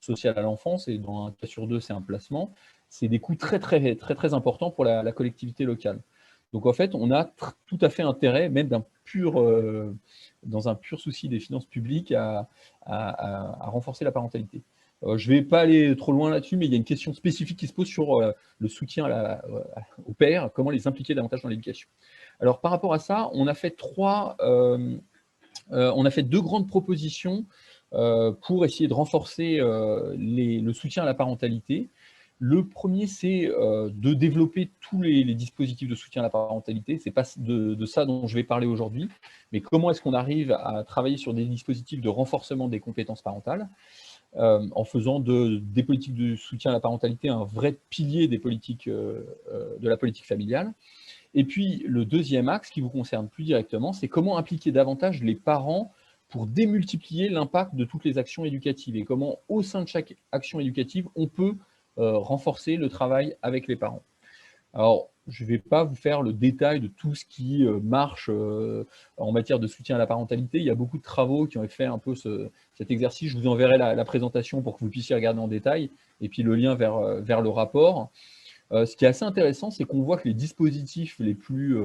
sociale à l'enfance, et dans un cas sur deux, c'est un placement, c'est des coûts très, très, très, très importants pour la collectivité locale. Donc en fait, on a tout à fait intérêt, même dans un pur souci des finances publiques, à renforcer la parentalité. Je ne vais pas aller trop loin là-dessus, mais il y a une question spécifique qui se pose sur le soutien aux pères, comment les impliquer davantage dans l'éducation. Alors par rapport à ça, on a fait deux grandes propositions pour essayer de renforcer le soutien à la parentalité. Le premier, c'est de développer tous les dispositifs de soutien à la parentalité. Ce n'est pas de ça dont je vais parler aujourd'hui, mais comment est-ce qu'on arrive à travailler sur des dispositifs de renforcement des compétences parentales en faisant des politiques de soutien à la parentalité un vrai pilier des politiques, de la politique familiale. Et puis, le deuxième axe qui vous concerne plus directement, c'est comment impliquer davantage les parents pour démultiplier l'impact de toutes les actions éducatives et comment, au sein de chaque action éducative, on peut renforcer le travail avec les parents. Alors, je ne vais pas vous faire le détail de tout ce qui marche en matière de soutien à la parentalité. Il y a beaucoup de travaux qui ont fait un peu cet exercice. Je vous enverrai la présentation pour que vous puissiez regarder en détail, et puis le lien vers le rapport. Ce qui est assez intéressant, c'est qu'on voit que les dispositifs les plus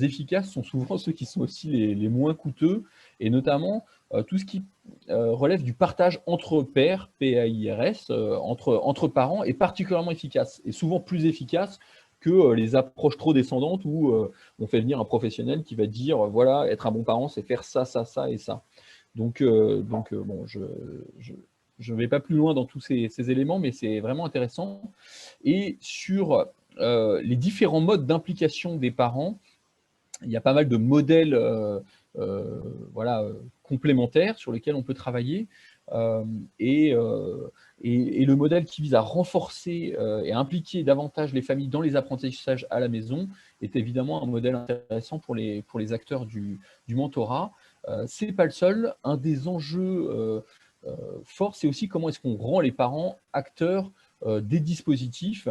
efficaces sont souvent ceux qui sont aussi les moins coûteux, et notamment tout ce qui relève du partage entre pairs, P-A-I-R-S, entre parents, est particulièrement efficace, et souvent plus efficace que les approches trop descendantes où on fait venir un professionnel qui va dire voilà, être un bon parent, c'est faire ça, ça, ça et ça. Donc bon, je ne vais pas plus loin dans tous ces éléments, mais c'est vraiment intéressant. Et sur les différents modes d'implication des parents, il y a pas mal de modèles complémentaires sur lesquels on peut travailler. Et le modèle qui vise à renforcer et à impliquer davantage les familles dans les apprentissages à la maison est évidemment un modèle intéressant pour les acteurs du mentorat. Ce n'est pas le seul. Un des enjeux forts, c'est aussi comment est-ce qu'on rend les parents acteurs des dispositifs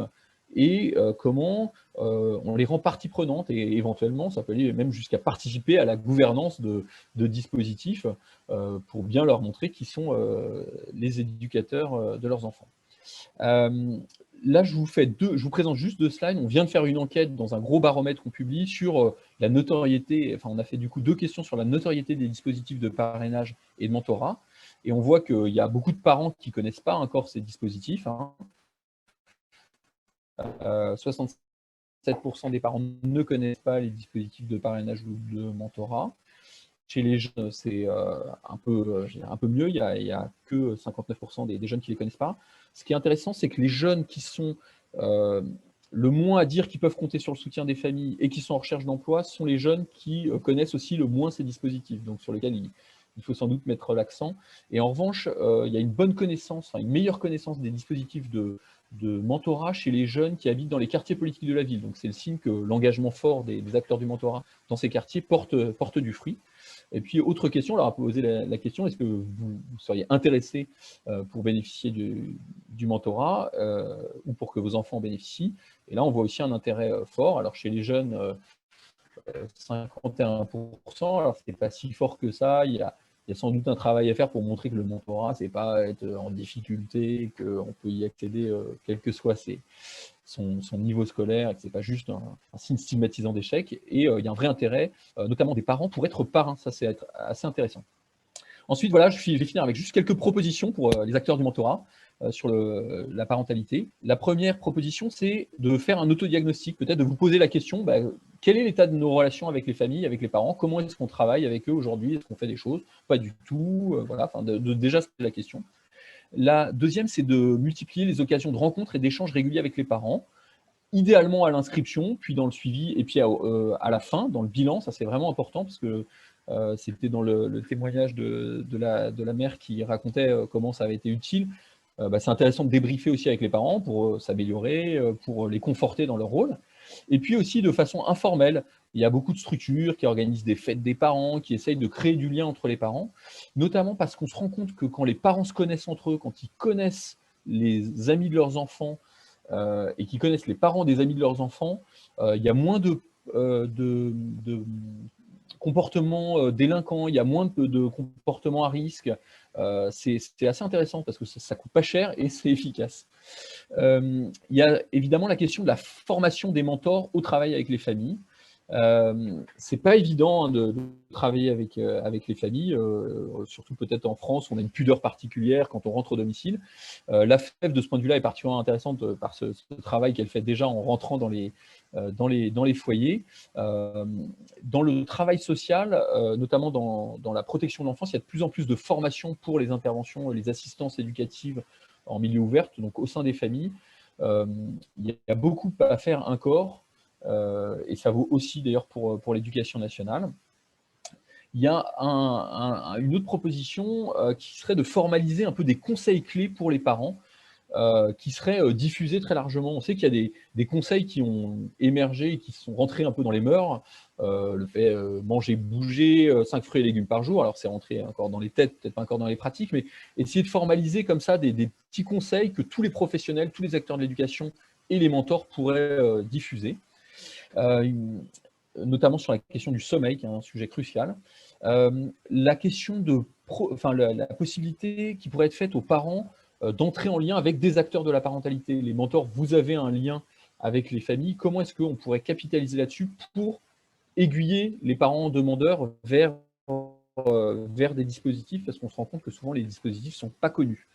et comment on les rend partie prenante, et éventuellement, ça peut aller même jusqu'à participer à la gouvernance de dispositifs pour bien leur montrer qui sont les éducateurs de leurs enfants. Là, je vous présente juste 2 slides. On vient de faire une enquête dans un gros baromètre qu'on publie sur la notoriété, enfin on a fait du coup 2 questions sur la notoriété des dispositifs de parrainage et de mentorat, et on voit qu'il y a beaucoup de parents qui ne connaissent pas encore ces dispositifs. 67% des parents ne connaissent pas les dispositifs de parrainage ou de mentorat. Chez les jeunes, c'est un peu mieux, il y a que 59% des jeunes qui ne les connaissent pas. Ce qui est intéressant, c'est que les jeunes qui sont le moins à dire qu'ils peuvent compter sur le soutien des familles et qui sont en recherche d'emploi sont les jeunes qui connaissent aussi le moins ces dispositifs, donc sur lesquels il faut sans doute mettre l'accent. Et en revanche, il y a une bonne connaissance, une meilleure connaissance des dispositifs de mentorat chez les jeunes qui habitent dans les quartiers politiques de la ville. Donc c'est le signe que l'engagement fort des acteurs du mentorat dans ces quartiers porte du fruit. Et puis, autre question, on leur a posé la question, est-ce que vous seriez intéressé pour bénéficier du mentorat ou pour que vos enfants bénéficient? Et là, on voit aussi un intérêt fort. Alors, chez les jeunes, 51%, alors ce n'est pas si fort que ça. Il y a sans doute un travail à faire pour montrer que le mentorat, ce n'est pas être en difficulté, qu'on peut y accéder quel que soit son niveau scolaire, et que ce n'est pas juste un signe stigmatisant d'échec. Et il y a un vrai intérêt, notamment des parents, pour être parrain. Ça, c'est assez intéressant. Ensuite, voilà, je vais finir avec juste quelques propositions pour les acteurs du mentorat sur la parentalité. La première proposition, c'est de faire un autodiagnostic, peut-être de vous poser la question, quel est l'état de nos relations avec les familles, avec les parents? Comment est-ce qu'on travaille avec eux aujourd'hui? Est-ce qu'on fait des choses? Pas du tout. Voilà, enfin, déjà, c'est la question. La deuxième, c'est de multiplier les occasions de rencontres et d'échanges réguliers avec les parents, idéalement à l'inscription, puis dans le suivi, et puis à la fin, dans le bilan. Ça, c'est vraiment important, parce que c'était dans le témoignage de la mère qui racontait comment ça avait été utile. C'est intéressant de débriefer aussi avec les parents pour s'améliorer, pour les conforter dans leur rôle. Et puis aussi de façon informelle. Il y a beaucoup de structures qui organisent des fêtes des parents, qui essayent de créer du lien entre les parents, notamment parce qu'on se rend compte que quand les parents se connaissent entre eux, quand ils connaissent les amis de leurs enfants et qu'ils connaissent les parents des amis de leurs enfants, il y a moins de comportements délinquants, il y a moins de comportements à risque. C'est assez intéressant parce que ça ne coûte pas cher et c'est efficace. Il y a évidemment la question de la formation des mentors au travail avec les familles. C'est pas évident de travailler avec les familles, surtout peut-être en France, on a une pudeur particulière quand on rentre au domicile. La FEV, de ce point de vue-là, est particulièrement intéressante par ce travail qu'elle fait déjà en rentrant dans les foyers. Dans le travail social, notamment dans la protection de l'enfance, il y a de plus en plus de formations pour les interventions, les assistances éducatives en milieu ouvert, donc au sein des familles. Il y a beaucoup à faire encore. Et ça vaut aussi d'ailleurs pour l'éducation nationale. Il y a une autre proposition qui serait de formaliser un peu des conseils clés pour les parents qui seraient diffusés très largement. On sait qu'il y a des conseils qui ont émergé et qui sont rentrés un peu dans les mœurs. Le fait manger, bouger, 5 fruits et légumes par jour. Alors c'est rentré encore dans les têtes, peut-être pas encore dans les pratiques, mais essayer de formaliser comme ça des petits conseils que tous les professionnels, tous les acteurs de l'éducation et les mentors pourraient diffuser. Notamment sur la question du sommeil, qui est un sujet crucial. La question la possibilité qui pourrait être faite aux parents d'entrer en lien avec des acteurs de la parentalité. Les mentors, vous avez un lien avec les familles. Comment est-ce qu'on pourrait capitaliser là-dessus pour aiguiller les parents demandeurs vers des dispositifs, parce qu'on se rend compte que souvent les dispositifs ne sont pas connus.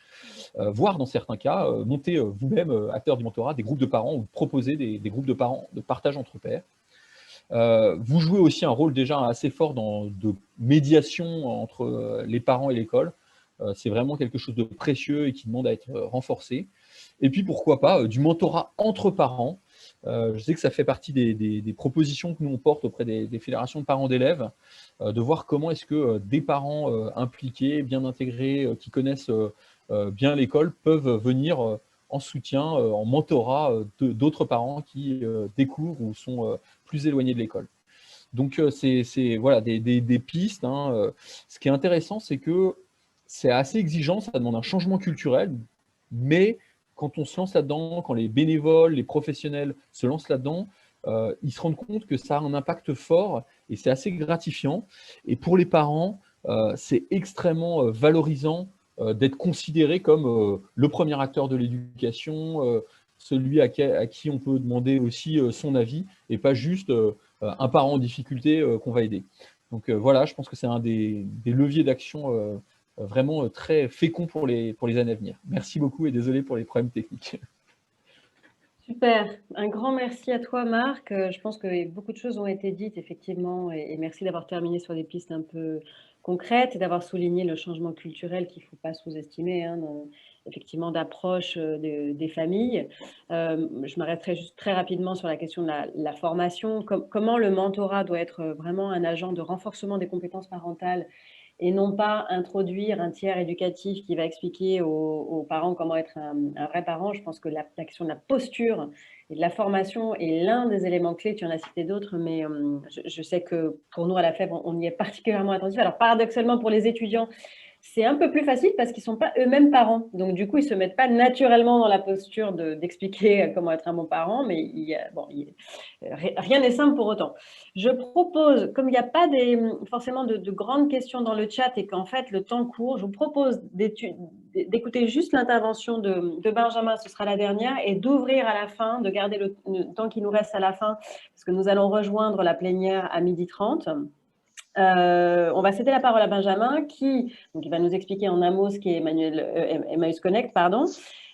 Voire dans certains cas, monter vous-même, acteur du mentorat, des groupes de parents ou proposer des groupes de parents de partage entre pairs. Vous jouez aussi un rôle déjà assez fort de médiation entre les parents et l'école. C'est vraiment quelque chose de précieux et qui demande à être renforcé. Et puis pourquoi pas du mentorat entre parents. Je sais que ça fait partie des propositions que nous on porte auprès des fédérations de parents d'élèves, de voir comment est-ce que des parents impliqués, bien intégrés, qui connaissent bien l'école, peuvent venir en soutien, en mentorat d'autres parents qui découvrent ou sont plus éloignés de l'école. Donc c'est voilà, des pistes. Hein. Ce qui est intéressant, c'est que c'est assez exigeant, ça demande un changement culturel, mais quand on se lance là-dedans, quand les bénévoles, les professionnels se lancent là-dedans, ils se rendent compte que ça a un impact fort et c'est assez gratifiant. Et pour les parents, c'est extrêmement valorisant d'être considéré comme le premier acteur de l'éducation, celui à qui on peut demander aussi son avis, et pas juste un parent en difficulté qu'on va aider. Donc voilà, je pense que c'est un des leviers d'action vraiment très fécond pour les années à venir. Merci beaucoup et désolé pour les problèmes techniques. Super, un grand merci à toi Marc. Je pense que beaucoup de choses ont été dites effectivement et merci d'avoir terminé sur des pistes un peu concrètes et d'avoir souligné le changement culturel qu'il ne faut pas sous-estimer, hein, effectivement d'approche des familles. Je m'arrêterai juste très rapidement sur la question de la formation. Comment le mentorat doit être vraiment un agent de renforcement des compétences parentales et non pas introduire un tiers éducatif qui va expliquer aux parents comment être un vrai parent. Je pense que la question de la posture et de la formation est l'un des éléments clés. Tu en as cité d'autres, mais je sais que pour nous, à la FEV, on y est particulièrement attentif. Alors, paradoxalement, pour les étudiants, c'est un peu plus facile parce qu'ils ne sont pas eux-mêmes parents. Donc, du coup, ils ne se mettent pas naturellement dans la posture d'expliquer comment être un bon parent, mais rien n'est simple pour autant. Je propose, comme il n'y a pas forcément de grandes questions dans le chat et qu'en fait, le temps court, je vous propose d'écouter juste l'intervention de Benjamin, ce sera la dernière, et d'ouvrir à la fin, de garder le temps qui nous reste à la fin, parce que nous allons rejoindre la plénière à 12h30. On va céder la parole à Benjamin qui va nous expliquer en un mot ce qu'est Emmaüs Connect, pardon.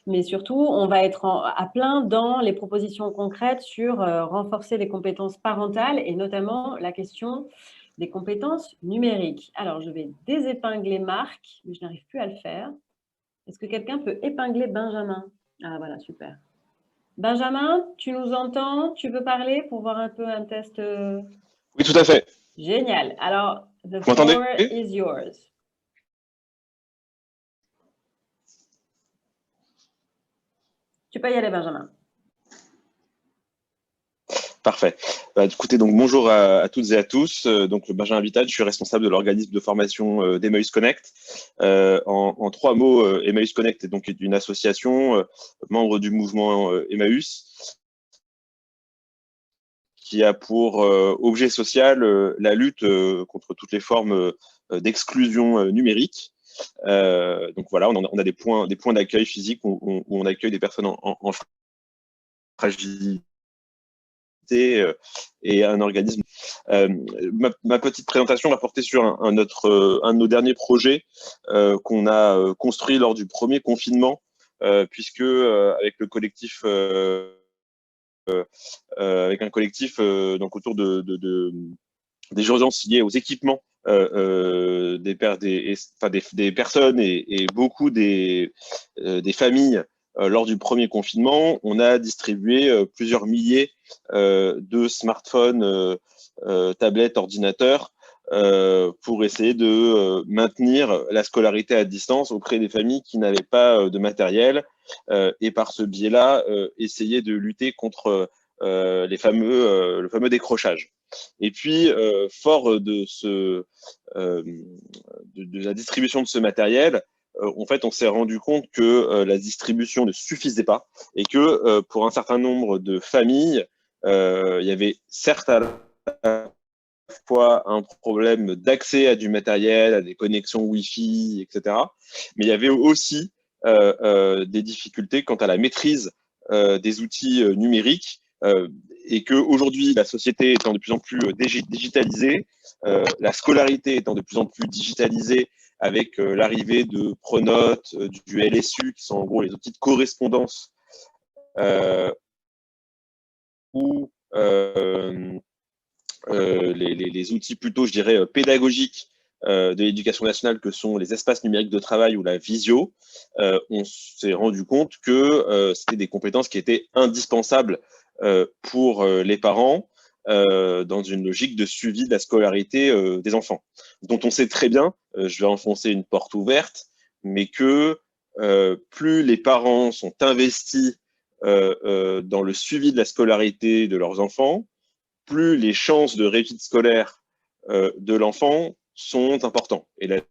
Mais surtout, on va être à plein dans les propositions concrètes sur renforcer les compétences parentales et notamment la question des compétences numériques. Alors, je vais désépingler Marc, mais je n'arrive plus à le faire. Est-ce que quelqu'un peut épingler Benjamin? Ah, voilà, super. Benjamin, tu nous entends? Tu veux parler pour voir un peu un test? Oui, tout à fait. Génial. Alors, the Vous m'entendez? floor is yours. Tu peux y aller, Benjamin. Parfait. Écoutez, donc bonjour à toutes et à tous. Donc Benjamin Vital, je suis responsable de l'organisme de formation d'Emmaüs Connect. En 3 mots, Emmaüs Connect est donc une association membre du mouvement Emmaüs qui a pour objet social la lutte contre toutes les formes d'exclusion numérique. Donc voilà, on a des points d'accueil physiques où on accueille des personnes en fragilité et un organisme. Ma petite présentation va porter sur un de nos derniers projets qu'on a construit lors du premier confinement, puisque avec le collectif, avec un collectif donc autour des urgences liées aux équipements des personnes et beaucoup des familles lors du premier confinement, on a distribué plusieurs milliers de smartphones, tablettes, ordinateurs pour essayer de maintenir la scolarité à distance auprès des familles qui n'avaient pas de matériel et par ce biais-là, essayer de lutter contre le fameux décrochage. Et puis, fort de la distribution de ce matériel, en fait, on s'est rendu compte que la distribution ne suffisait pas et que pour un certain nombre de familles, il y avait certes à la fois un problème d'accès à du matériel, à des connexions Wi-Fi, etc. Mais il y avait aussi des difficultés quant à la maîtrise des outils numériques et qu'aujourd'hui, la société étant de plus en plus digitalisée, la scolarité étant de plus en plus digitalisée avec l'arrivée de Pronote, du LSU, qui sont en gros les outils de correspondance, ou les outils plutôt, je dirais, pédagogiques de l'éducation nationale que sont les espaces numériques de travail ou la visio, on s'est rendu compte que c'était des compétences qui étaient indispensables pour les parents dans une logique de suivi de la scolarité des enfants, dont on sait très bien, je vais enfoncer une porte ouverte, mais que plus les parents sont investis dans le suivi de la scolarité de leurs enfants, plus les chances de réussite scolaire de l'enfant sont importantes. Et là-dessus,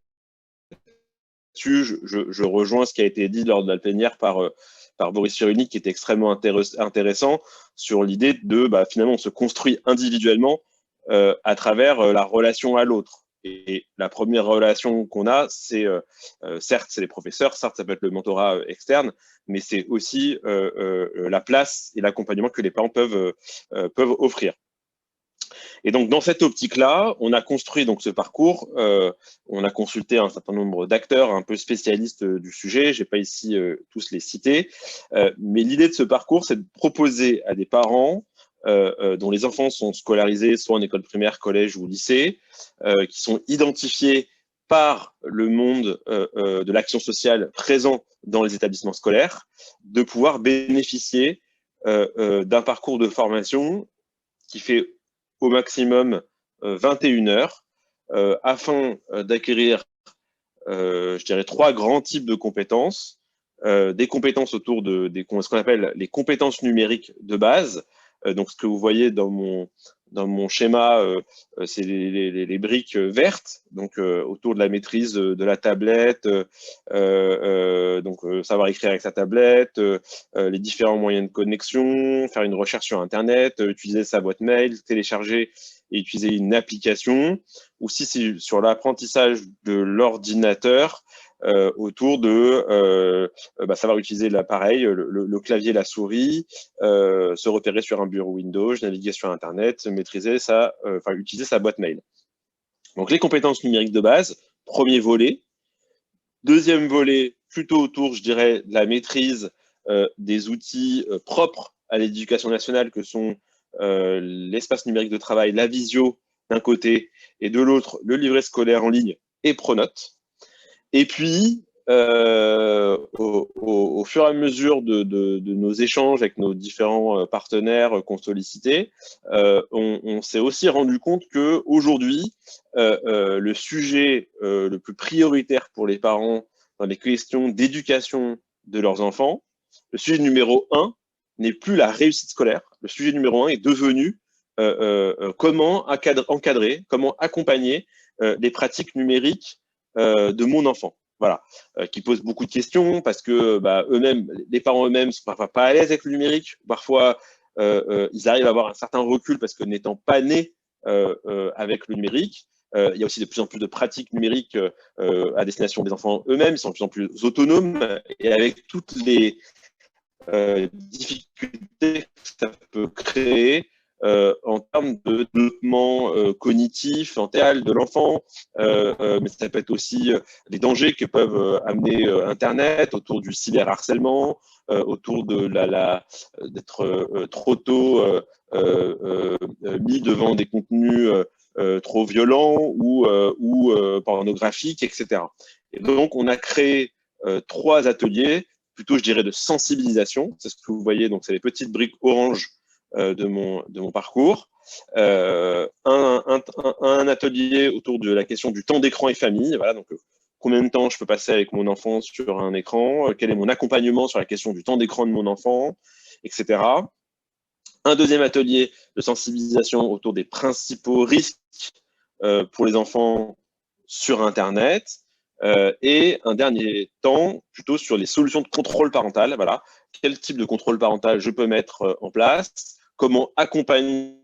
je rejoins ce qui a été dit lors de la plénière par Boris Cyrulnik, qui était extrêmement intéressant sur l'idée de, finalement, on se construit individuellement à travers la relation à l'autre. Et la première relation qu'on a, c'est certes, c'est les professeurs, certes, ça peut être le mentorat externe, mais c'est aussi la place et l'accompagnement que les parents peuvent offrir. Et donc, dans cette optique-là, on a construit donc ce parcours. On a consulté un certain nombre d'acteurs un peu spécialistes du sujet. Je n'ai pas ici tous les cités. Mais l'idée de ce parcours, c'est de proposer à des parents dont les enfants sont scolarisés soit en école primaire, collège ou lycée, qui sont identifiés par le monde de l'action sociale présent dans les établissements scolaires, de pouvoir bénéficier d'un parcours de formation qui fait au maximum 21 heures, afin d'acquérir, je dirais, 3 grands types de compétences. Des compétences autour de ce qu'on appelle les compétences numériques de base. Donc, ce que vous voyez dans mon schéma, c'est les briques vertes, donc autour de la maîtrise de la tablette, donc savoir écrire avec sa tablette, les différents moyens de connexion, faire une recherche sur Internet, utiliser sa boîte mail, télécharger et utiliser une application, ou si c'est sur l'apprentissage de l'ordinateur, autour de savoir utiliser l'appareil, le clavier, la souris, se repérer sur un bureau Windows, naviguer sur Internet, maîtriser utiliser sa boîte mail. Donc les compétences numériques de base, premier volet. Deuxième volet, plutôt autour, je dirais, de la maîtrise des outils propres à l'éducation nationale que sont l'espace numérique de travail, la visio d'un côté, et de l'autre, le livret scolaire en ligne et Pronote. Et puis, au fur et à mesure de nos échanges avec nos différents partenaires qu'on sollicitait, on s'est aussi rendu compte qu'aujourd'hui, le sujet le plus prioritaire pour les parents dans les questions d'éducation de leurs enfants, le sujet numéro 1 n'est plus la réussite scolaire. Le sujet numéro 1 est devenu comment encadrer, comment accompagner les pratiques numériques de mon enfant, voilà, qui pose beaucoup de questions parce que eux-mêmes, les parents eux-mêmes sont parfois pas à l'aise avec le numérique, parfois ils arrivent à avoir un certain recul parce que n'étant pas nés avec le numérique, il y a aussi de plus en plus de pratiques numériques à destination des enfants eux-mêmes, ils sont de plus en plus autonomes, et avec toutes les difficultés que ça peut créer en termes de développement cognitif, mental de l'enfant, mais ça peut être aussi les dangers que peuvent amener Internet autour du cyberharcèlement, autour de d'être trop tôt mis devant des contenus trop violents ou pornographiques, etc. Et donc, on a créé 3 ateliers, plutôt, je dirais, de sensibilisation. C'est ce que vous voyez, donc c'est les petites briques oranges de mon parcours. Un atelier autour de la question du temps d'écran et famille. Voilà, donc combien de temps je peux passer avec mon enfant sur un écran, quel est mon accompagnement sur la question du temps d'écran de mon enfant, etc. Un deuxième atelier de sensibilisation autour des principaux risques pour les enfants sur Internet. Et un dernier temps plutôt sur les solutions de contrôle parental. Voilà, quel type de contrôle parental je peux mettre en place, comment accompagner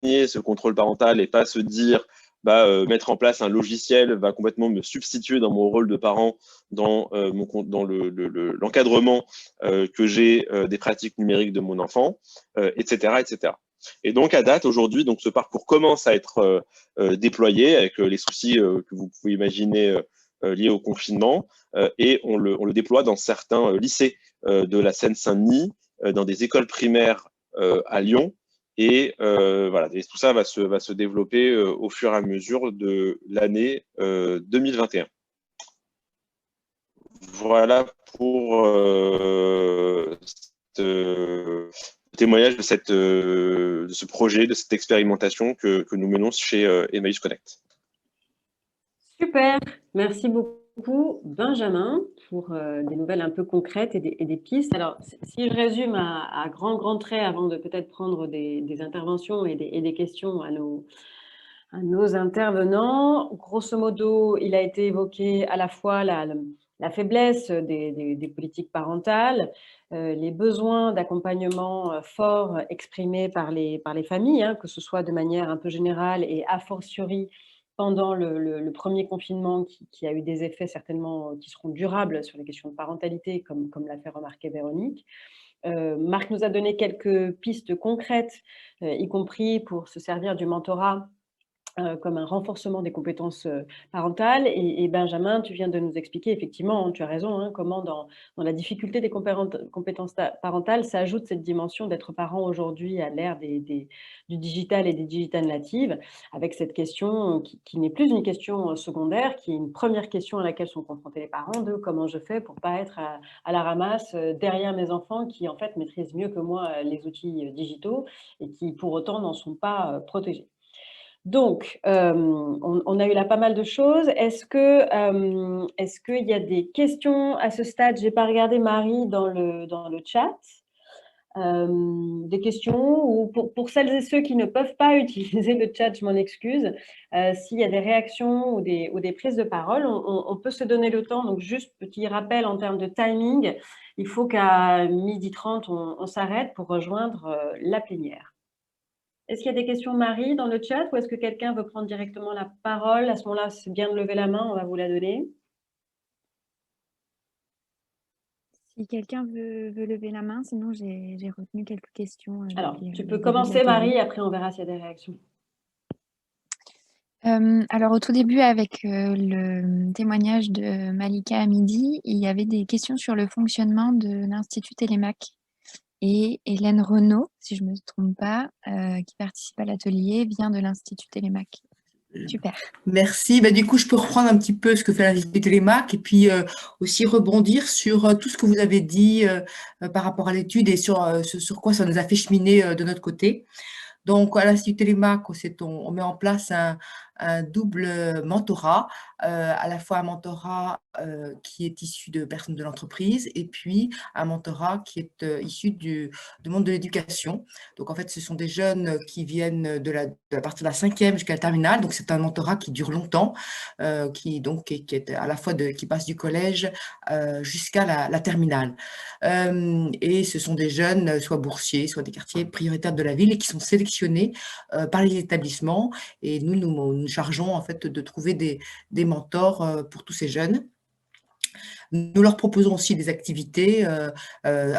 ce contrôle parental et pas se dire mettre en place un logiciel va complètement me substituer dans mon rôle de parent dans l'encadrement que j'ai des pratiques numériques de mon enfant, etc., etc. Et donc, à date, aujourd'hui, donc ce parcours commence à être déployé avec les soucis que vous pouvez imaginer liés au confinement, et on le déploie dans certains lycées de la Seine-Saint-Denis, dans des écoles primaires à Lyon, et voilà, et tout ça va se développer au fur et à mesure de l'année 2021. Voilà pour ce témoignage de ce projet, de cette expérimentation que nous menons chez Emmaüs Connect. Super, merci beaucoup Benjamin pour des nouvelles un peu concrètes et des pistes. Alors, si je résume à grands traits avant de peut-être prendre des interventions et des questions à nos intervenants, grosso modo, il a été évoqué à la fois la faiblesse des politiques parentales, les besoins d'accompagnement forts exprimés par les familles, hein, que ce soit de manière un peu générale et a fortiori pendant le premier confinement qui a eu des effets certainement qui seront durables sur les questions de parentalité, comme l'a fait remarquer Véronique. Marc nous a donné quelques pistes concrètes, y compris pour se servir du mentorat comme un renforcement des compétences parentales. Et Benjamin, tu viens de nous expliquer, effectivement, hein, tu as raison, hein, comment dans la difficulté des compétences parentales s'ajoute cette dimension d'être parent aujourd'hui à l'ère du digital et des digital natives, avec cette question qui n'est plus une question secondaire, qui est une première question à laquelle sont confrontés les parents, de comment je fais pour ne pas être à la ramasse derrière mes enfants qui, en fait, maîtrisent mieux que moi les outils digitaux et qui, pour autant, n'en sont pas protégés. Donc, on a eu là pas mal de choses. Est-ce qu'il y a des questions à ce stade? Je n'ai pas regardé Marie dans le chat. Des questions, ou pour celles et ceux qui ne peuvent pas utiliser le chat, je m'en excuse. S'il y a des réactions ou des prises de parole, on peut se donner le temps. Donc, juste petit rappel en termes de timing, il faut qu'à 12h30, on s'arrête pour rejoindre la plénière. Est-ce qu'il y a des questions, Marie, dans le chat, ou est-ce que quelqu'un veut prendre directement la parole? À ce moment-là, c'est bien de lever la main, on va vous la donner. Si quelqu'un veut lever la main, sinon j'ai retenu quelques questions. Alors, tu peux commencer, Marie, après on verra s'il y a des réactions. Alors, au tout début, avec le témoignage de Malika à midi, il y avait des questions sur le fonctionnement de l'Institut Télémac. Et Hélène Renaud, si je ne me trompe pas, qui participe à l'atelier, vient de l'Institut Télémac. Super. Merci. Du coup, je peux reprendre un petit peu ce que fait l'Institut Télémac et puis aussi rebondir sur tout ce que vous avez dit par rapport à l'étude et sur quoi ça nous a fait cheminer de notre côté. Donc, à l'Institut Télémac, on met en place un double mentorat, à la fois un mentorat qui est issu de personnes de l'entreprise et puis un mentorat qui est issu du monde de l'éducation. Donc, en fait, ce sont des jeunes qui viennent de la partie de la 5e jusqu'à la terminale. Donc, c'est un mentorat qui dure longtemps, qui est à la fois qui passe du collège jusqu'à la terminale. Et ce sont des jeunes, soit boursiers, soit des quartiers prioritaires de la ville et qui sont sélectionnés par les établissements. Et nous chargeons en fait de trouver des mentors pour tous ces jeunes. Nous leur proposons aussi des activités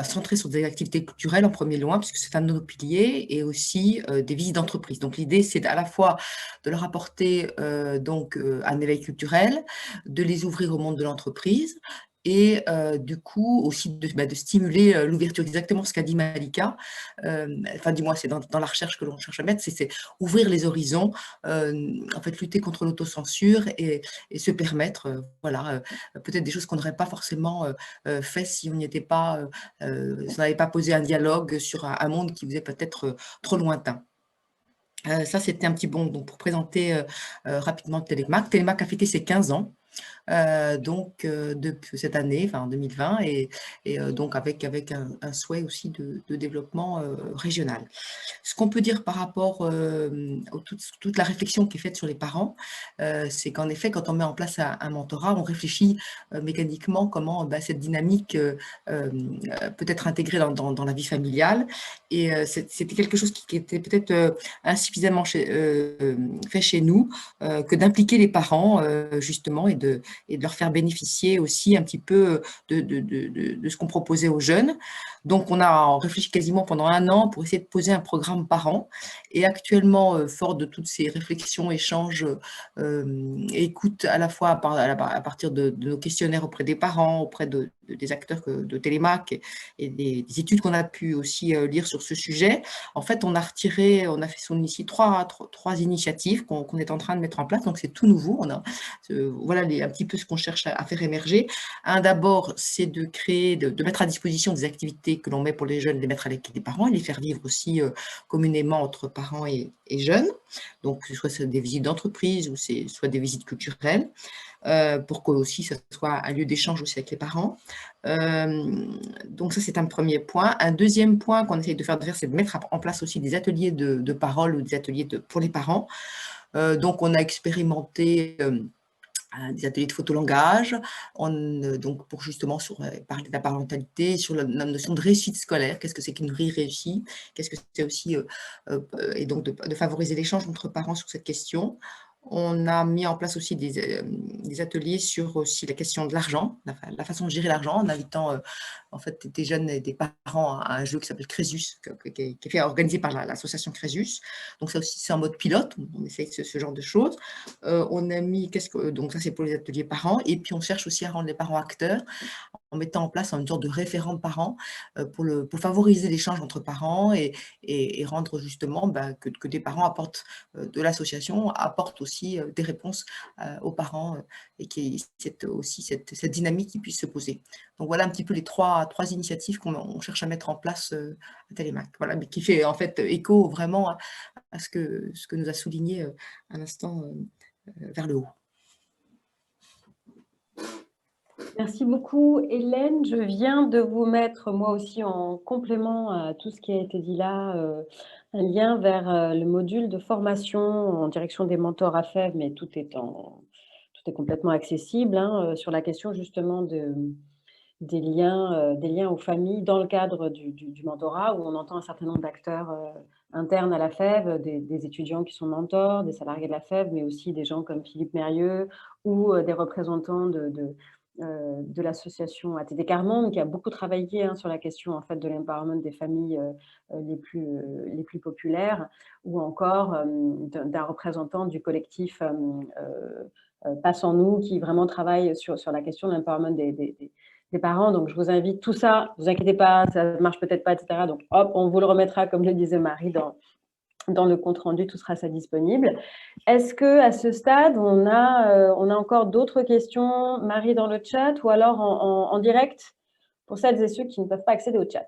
centrées sur des activités culturelles en premier lieu, puisque c'est un de nos piliers, et aussi des visites d'entreprise. Donc l'idée, c'est à la fois de leur apporter un éveil culturel, de les ouvrir au monde de l'entreprise, et du coup aussi de stimuler l'ouverture, exactement ce qu'a dit Malika. Enfin, dis-moi, c'est dans la recherche que l'on cherche à mettre, c'est ouvrir les horizons, en fait lutter contre l'autocensure et se permettre, voilà, peut-être des choses qu'on n'aurait pas forcément fait si on n'y était pas, si on n'avait pas posé un dialogue sur un monde qui vous est peut-être trop lointain. Ça, c'était un petit bon donc, pour présenter rapidement Télémac. Télémac a fêté ses 15 ans. Depuis cette année, enfin en 2020, et donc avec un souhait aussi de développement régional. Ce qu'on peut dire par rapport à toute la réflexion qui est faite sur les parents, c'est qu'en effet, quand on met en place un mentorat, on réfléchit mécaniquement comment cette dynamique peut être intégrée dans la vie familiale. Et c'était quelque chose qui était peut-être insuffisamment fait chez nous, que d'impliquer les parents justement et de leur faire bénéficier aussi un petit peu de ce qu'on proposait aux jeunes. Donc, on a réfléchi quasiment pendant 1 an pour essayer de poser un programme par an. Et actuellement, fort de toutes ces réflexions, échanges, écoute à la fois à partir de nos questionnaires auprès des parents, auprès des acteurs de Télémac et des études qu'on a pu aussi lire sur ce sujet. En fait, on a fait ici trois initiatives qu'on est en train de mettre en place. Donc, c'est tout nouveau. Voilà un petit peu ce qu'on cherche à faire émerger. D'abord, c'est de créer, de mettre à disposition des activités que l'on met pour les jeunes, les mettre avec les parents et les faire vivre aussi communément entre parents et jeunes. Donc, soit des visites d'entreprise ou soit des visites culturelles, pour que aussi ça soit un lieu d'échange aussi avec les parents. Donc ça, c'est un premier point. Un deuxième point qu'on essaye de faire, c'est de mettre en place aussi des ateliers de parole ou des ateliers pour les parents. Donc, on a expérimenté des ateliers de photolangage, donc pour justement parler de la parentalité, sur la notion de réussite scolaire, qu'est-ce que c'est qu'une vie réussie, qu'est-ce que c'est aussi, et donc de favoriser l'échange entre parents sur cette question. On a mis en place aussi des ateliers sur aussi la question de l'argent, la façon de gérer l'argent, en invitant en fait des jeunes et des parents à un jeu qui s'appelle Crésus, qui est fait organisé par l'association Crésus. Donc ça aussi, c'est en mode pilote, on essaye ce genre de choses. On a mis, donc ça c'est pour les ateliers parents, et puis on cherche aussi à rendre les parents acteurs, en mettant en place une sorte de référent de parents pour favoriser l'échange entre parents et rendre justement que des parents de l'association apportent aussi des réponses aux parents et qu'il y ait aussi cette dynamique qui puisse se poser. Donc voilà un petit peu les trois initiatives qu'on cherche à mettre en place à Télémac, voilà, mais qui fait en fait écho vraiment à ce que nous a souligné un instant vers le haut. Merci beaucoup, Hélène. Je viens de vous mettre, moi aussi, en complément à tout ce qui a été dit là, un lien vers le module de formation en direction des mentors à FEV, mais tout est complètement accessible, hein, sur la question justement des liens aux familles dans le cadre du mentorat, où on entend un certain nombre d'acteurs internes à la FEV, des étudiants qui sont mentors, des salariés de la FEV, mais aussi des gens comme Philippe Mérieux ou des représentants de l'association ATD Carmonde, qui a beaucoup travaillé sur la question en fait, de l'empowerment des familles les plus populaires, ou encore d'un représentant du collectif Passe en nous, qui vraiment travaille sur la question de l'empowerment des parents. Donc, je vous invite, tout ça, ne vous inquiétez pas, ça ne marche peut-être pas, etc. Donc, hop, on vous le remettra, comme le disait Marie, dans le compte-rendu, tout sera ça disponible. Est-ce qu'à ce stade, on a encore d'autres questions, Marie, dans le chat, ou alors en direct, pour celles et ceux qui ne peuvent pas accéder au chat?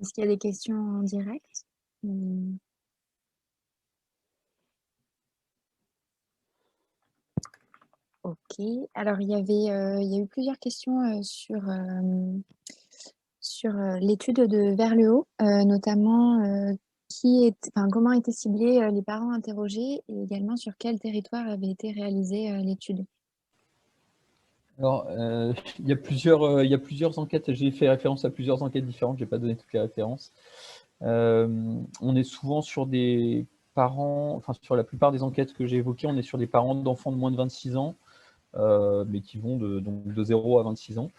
Est-ce qu'il y a des questions en direct? Ok. Alors, il y a eu plusieurs questions sur l'étude de Vers le haut, notamment comment étaient ciblés les parents interrogés et également sur quel territoire avait été réalisée l'étude. Alors, il y a plusieurs enquêtes, j'ai fait référence à plusieurs enquêtes différentes, je n'ai pas donné toutes les références. On est souvent sur des parents, enfin sur la plupart des enquêtes que j'ai évoquées, on est sur des parents d'enfants de moins de 26 ans, mais qui vont donc de 0 à 26 ans.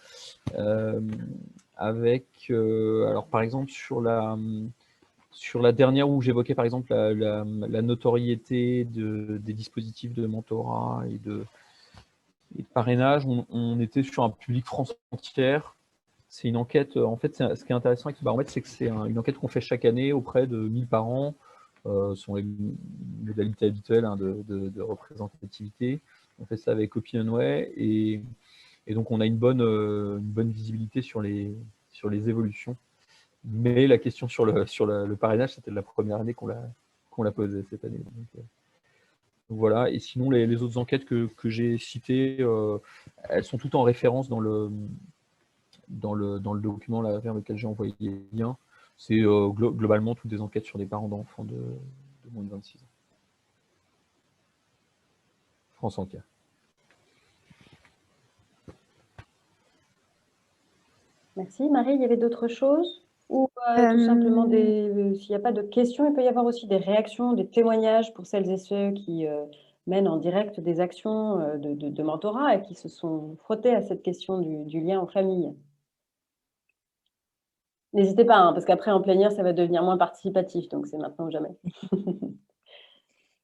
Alors par exemple sur la dernière où j'évoquais par exemple la notoriété des dispositifs de mentorat et de parrainage, on était sur un public France entière. C'est une enquête, en fait, ce qui est intéressant avec ce baromètre, c'est que c'est une enquête qu'on fait chaque année auprès de 1000 parents. Ce sont les modalités habituelles de représentativité. On fait ça avec OpinionWay et donc on a une bonne visibilité sur les évolutions. Mais la question sur le parrainage, c'était la première année qu'on l'a posée cette année. Donc voilà. Et sinon, les autres enquêtes que j'ai citées, elles sont toutes en référence dans le document là, vers lequel j'ai envoyé les liens. C'est globalement toutes des enquêtes sur des parents d'enfants de moins de 26 ans. France entière. Merci. Marie, il y avait d'autres choses? Ou tout simplement, s'il n'y a pas de questions, il peut y avoir aussi des réactions, des témoignages pour celles et ceux qui mènent en direct des actions de mentorat et qui se sont frottés à cette question du lien en famille. N'hésitez pas, hein, parce qu'après, en plénière, ça va devenir moins participatif, donc c'est maintenant ou jamais.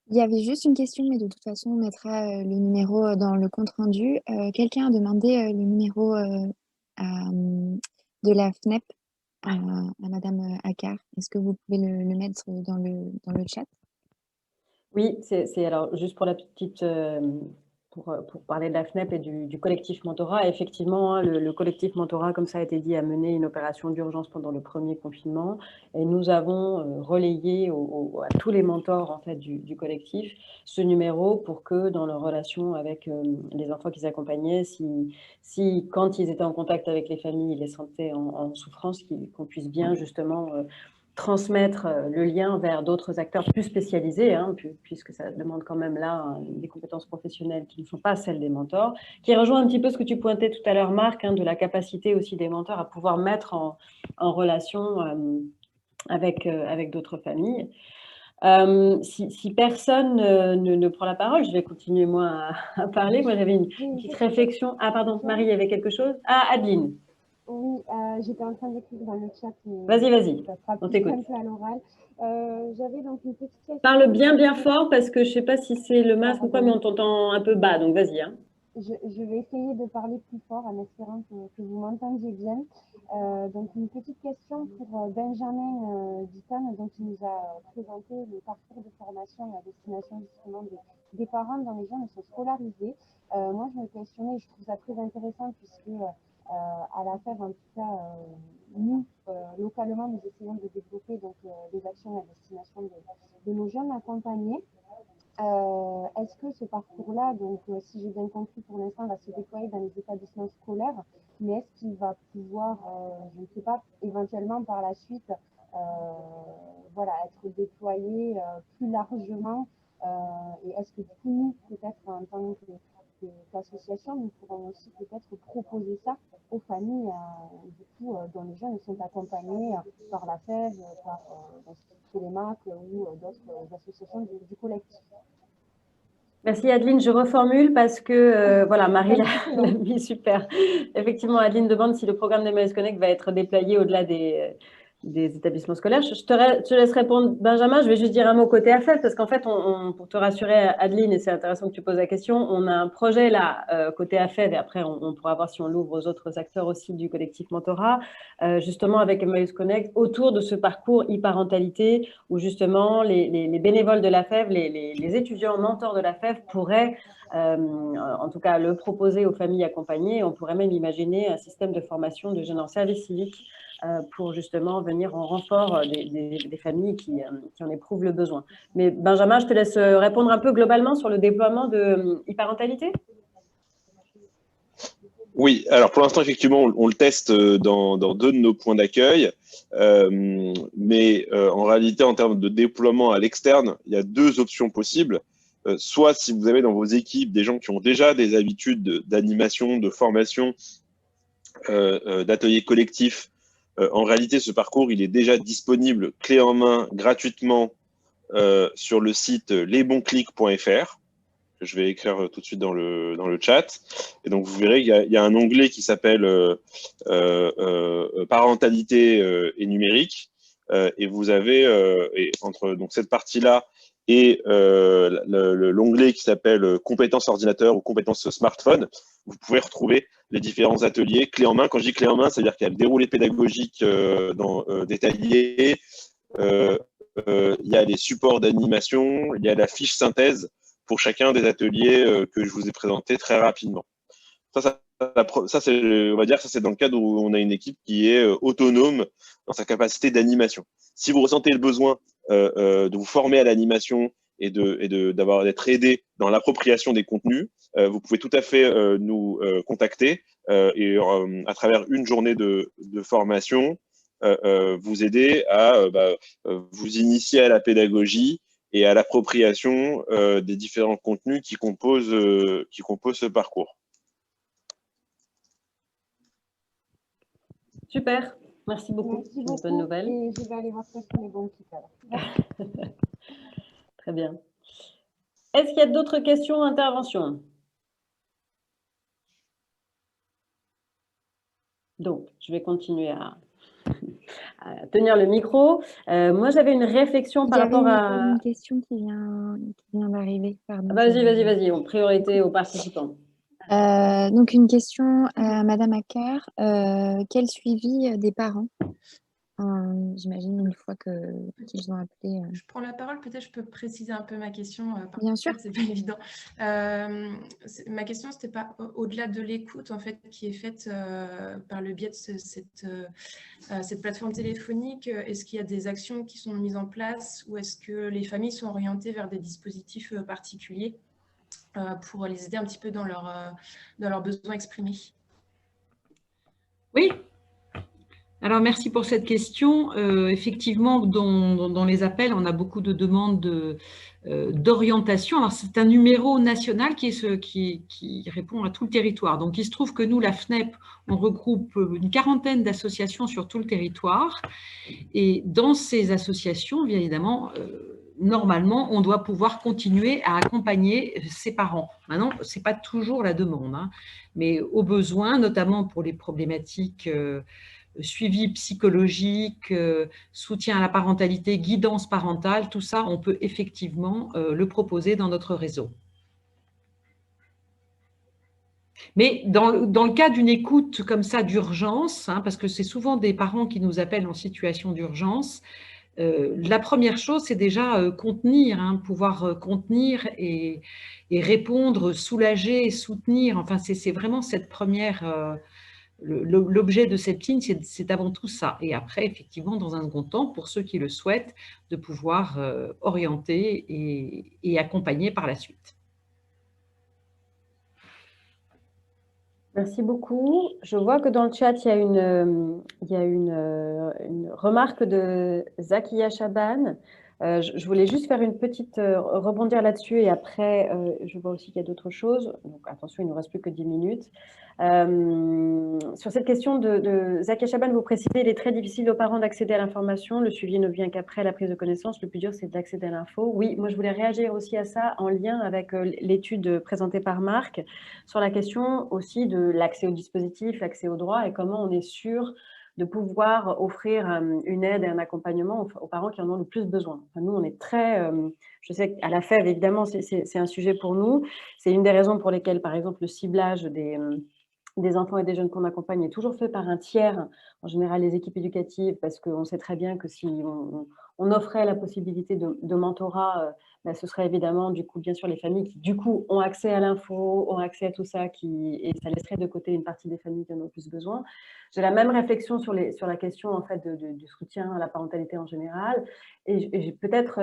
Il y avait juste une question, mais de toute façon, on mettra le numéro dans le compte-rendu. Quelqu'un a demandé le numéro de la FNEP à Madame Accard. Est-ce que vous pouvez le mettre dans le chat? Oui, c'est alors juste pour la petite, pour parler de la FNEP et du collectif Mentorat, effectivement, hein, le collectif Mentorat, comme ça a été dit, a mené une opération d'urgence pendant le premier confinement et nous avons relayé à tous les mentors en fait, du collectif ce numéro pour que dans leur relation avec les enfants qu'ils accompagnaient, si quand ils étaient en contact avec les familles, ils les sentaient en souffrance, qu'on puisse bien justement transmettre le lien vers d'autres acteurs plus spécialisés, hein, puisque ça demande quand même là des compétences professionnelles qui ne sont pas celles des mentors, qui rejoint un petit peu ce que tu pointais tout à l'heure, Marc, hein, de la capacité aussi des mentors à pouvoir mettre en relation avec d'autres familles. Si personne ne prend la parole, je vais continuer moi à parler. Moi, j'avais une petite réflexion. Ah, pardon, Marie, il y avait quelque chose? Ah, Adeline. Oui, j'étais en train d'écrire dans le chat. Vas-y, ça sera on plus t'écoute. simple à l'oral. J'avais donc une petite question. Parle bien fort parce que je ne sais pas si c'est le masque ou quoi, mais on t'entend un peu bas, donc vas-y. Hein. Je vais essayer de parler plus fort en espérant que vous m'entendiez bien. Donc une petite question pour Benjamin Ditane, donc qui nous a présenté le parcours de formation à destination justement des parents dont les jeunes sont scolarisés. Moi, je me questionnais, je trouve ça très intéressant puisque à la FEV, en tout cas, nous, localement, nous essayons de développer donc, des actions à destination de nos jeunes accompagnés. Est-ce que ce parcours-là, donc si j'ai bien compris pour l'instant, va se déployer dans les établissements scolaires, mais est-ce qu'il va pouvoir, je ne sais pas, éventuellement par la suite, voilà, être déployé plus largement et est-ce que du coup, nous, peut-être en tant qu'association, nous pourrons aussi peut-être proposer ça aux familles du coup, dont les jeunes sont accompagnés par la FEV, par l'EMAC ou d'autres associations du collectif. Merci Adeline, je reformule parce que voilà, Marie l'a mis super. Effectivement, Adeline demande si le programme d'Emmaüs Connect va être déployé au-delà des établissements scolaires. Je te laisse répondre, Benjamin. Je vais juste dire un mot côté AFEV parce qu'en fait, pour te rassurer, Adeline, et c'est intéressant que tu poses la question, on a un projet là, côté AFEV, et après, on pourra voir si on l'ouvre aux autres acteurs aussi du collectif Mentorat, justement avec Emmaüs Connect, autour de ce parcours e-parentalité où justement les bénévoles de l'AFEV, les étudiants mentors de l'AFEV pourraient en tout cas le proposer aux familles accompagnées. On pourrait même imaginer un système de formation de jeunes en service civique pour justement venir en renfort des familles qui en éprouvent le besoin. Mais Benjamin, je te laisse répondre un peu globalement sur le déploiement de e-parentalité. Oui, alors pour l'instant, effectivement, on le teste dans 2 de nos points d'accueil, mais en réalité, en termes de déploiement à l'externe, il y a 2 options possibles. Soit si vous avez dans vos équipes des gens qui ont déjà des habitudes d'animation, de formation, d'ateliers collectifs, en réalité, ce parcours, il est déjà disponible clé en main gratuitement sur le site lesbonsclics.fr. Je vais écrire tout de suite dans le chat. Et donc, vous verrez qu'il y a un onglet qui s'appelle parentalité et numérique. Et vous avez, entre donc, cette partie-là et l'onglet qui s'appelle compétences ordinateur ou compétences smartphone, vous pouvez retrouver les différents ateliers clés en main. Quand je dis clé en main, c'est-à-dire qu'il y a le déroulé pédagogique détaillé, il y a les supports d'animation, il y a la fiche synthèse pour chacun des ateliers que je vous ai présentés très rapidement. Ça c'est, on va dire, ça c'est dans le cadre où on a une équipe qui est autonome dans sa capacité d'animation. Si vous ressentez le besoin de vous former à l'animation et d'être aidé dans l'appropriation des contenus, vous pouvez tout à fait nous contacter et à travers une journée de formation, vous aider à vous initier à la pédagogie et à l'appropriation des différents contenus qui composent ce parcours. Super, merci beaucoup. Merci beaucoup. Bonne nouvelle. Et je vais aller rafraîchir les bons kits alors. Très bien. Est-ce qu'il y a d'autres questions ou interventions? Donc, je vais continuer à tenir le micro. Moi, j'avais une réflexion par rapport à… une question qui vient d'arriver. Vas-y, en priorité aux participants. Donc, une question à Madame Acker. Quel suivi des parents? J'imagine une fois qu'ils ont appelé. Je prends la parole, peut-être je peux préciser un peu ma question. Bien sûr. C'est pas évident. Ma question, c'était pas au-delà de l'écoute en fait qui est faite par le biais de cette plateforme téléphonique. Est-ce qu'il y a des actions qui sont mises en place ou est-ce que les familles sont orientées vers des dispositifs particuliers pour les aider un petit peu dans leurs besoins exprimés? Oui. Alors, merci pour cette question. Effectivement, dans les appels, on a beaucoup de demandes d'orientation. Alors, c'est un numéro national qui répond à tout le territoire. Donc, il se trouve que nous, la FNEP, on regroupe une quarantaine d'associations sur tout le territoire. Et dans ces associations, bien évidemment, normalement, on doit pouvoir continuer à accompagner ses parents. Maintenant, ce n'est pas toujours la demande, hein, mais au besoin, notamment pour les problématiques suivi psychologique, soutien à la parentalité, guidance parentale, tout ça, on peut effectivement le proposer dans notre réseau. Mais dans le cas d'une écoute comme ça d'urgence, hein, parce que c'est souvent des parents qui nous appellent en situation d'urgence, la première chose, c'est déjà contenir, hein, pouvoir contenir et répondre, soulager, soutenir. Enfin, c'est vraiment cette première… L'objet de cette ligne, c'est avant tout ça. Et après, effectivement, dans un second temps, pour ceux qui le souhaitent, de pouvoir orienter et accompagner par la suite. Merci beaucoup. Je vois que dans le chat, il y a une remarque de Zakia Chaban. Je voulais juste faire une petite rebondir là-dessus et après, je vois aussi qu'il y a d'autres choses. Donc, attention, il ne nous reste plus que 10 minutes. Sur cette question de Zakia Chaban, vous précisez il est très difficile aux parents d'accéder à l'information. Le suivi ne vient qu'après la prise de connaissance. Le plus dur, c'est d'accéder à l'info. Oui, moi, je voulais réagir aussi à ça en lien avec l'étude présentée par Marc sur la question aussi de l'accès au dispositif, l'accès aux droits et comment on est sûr de pouvoir offrir une aide et un accompagnement aux parents qui en ont le plus besoin. Enfin, nous, on est très… je sais qu'à la FEV, évidemment, c'est un sujet pour nous. C'est une des raisons pour lesquelles, par exemple, le ciblage des enfants et des jeunes qu'on accompagne est toujours fait par un tiers, en général les équipes éducatives, parce qu'on sait très bien que si on offrait la possibilité de mentorat, ce serait évidemment du coup bien sûr les familles qui du coup ont accès à l'info, ont accès à tout ça, et ça laisserait de côté une partie des familles qui en ont plus besoin. J'ai la même réflexion sur la question en fait du soutien à la parentalité en général, et peut-être,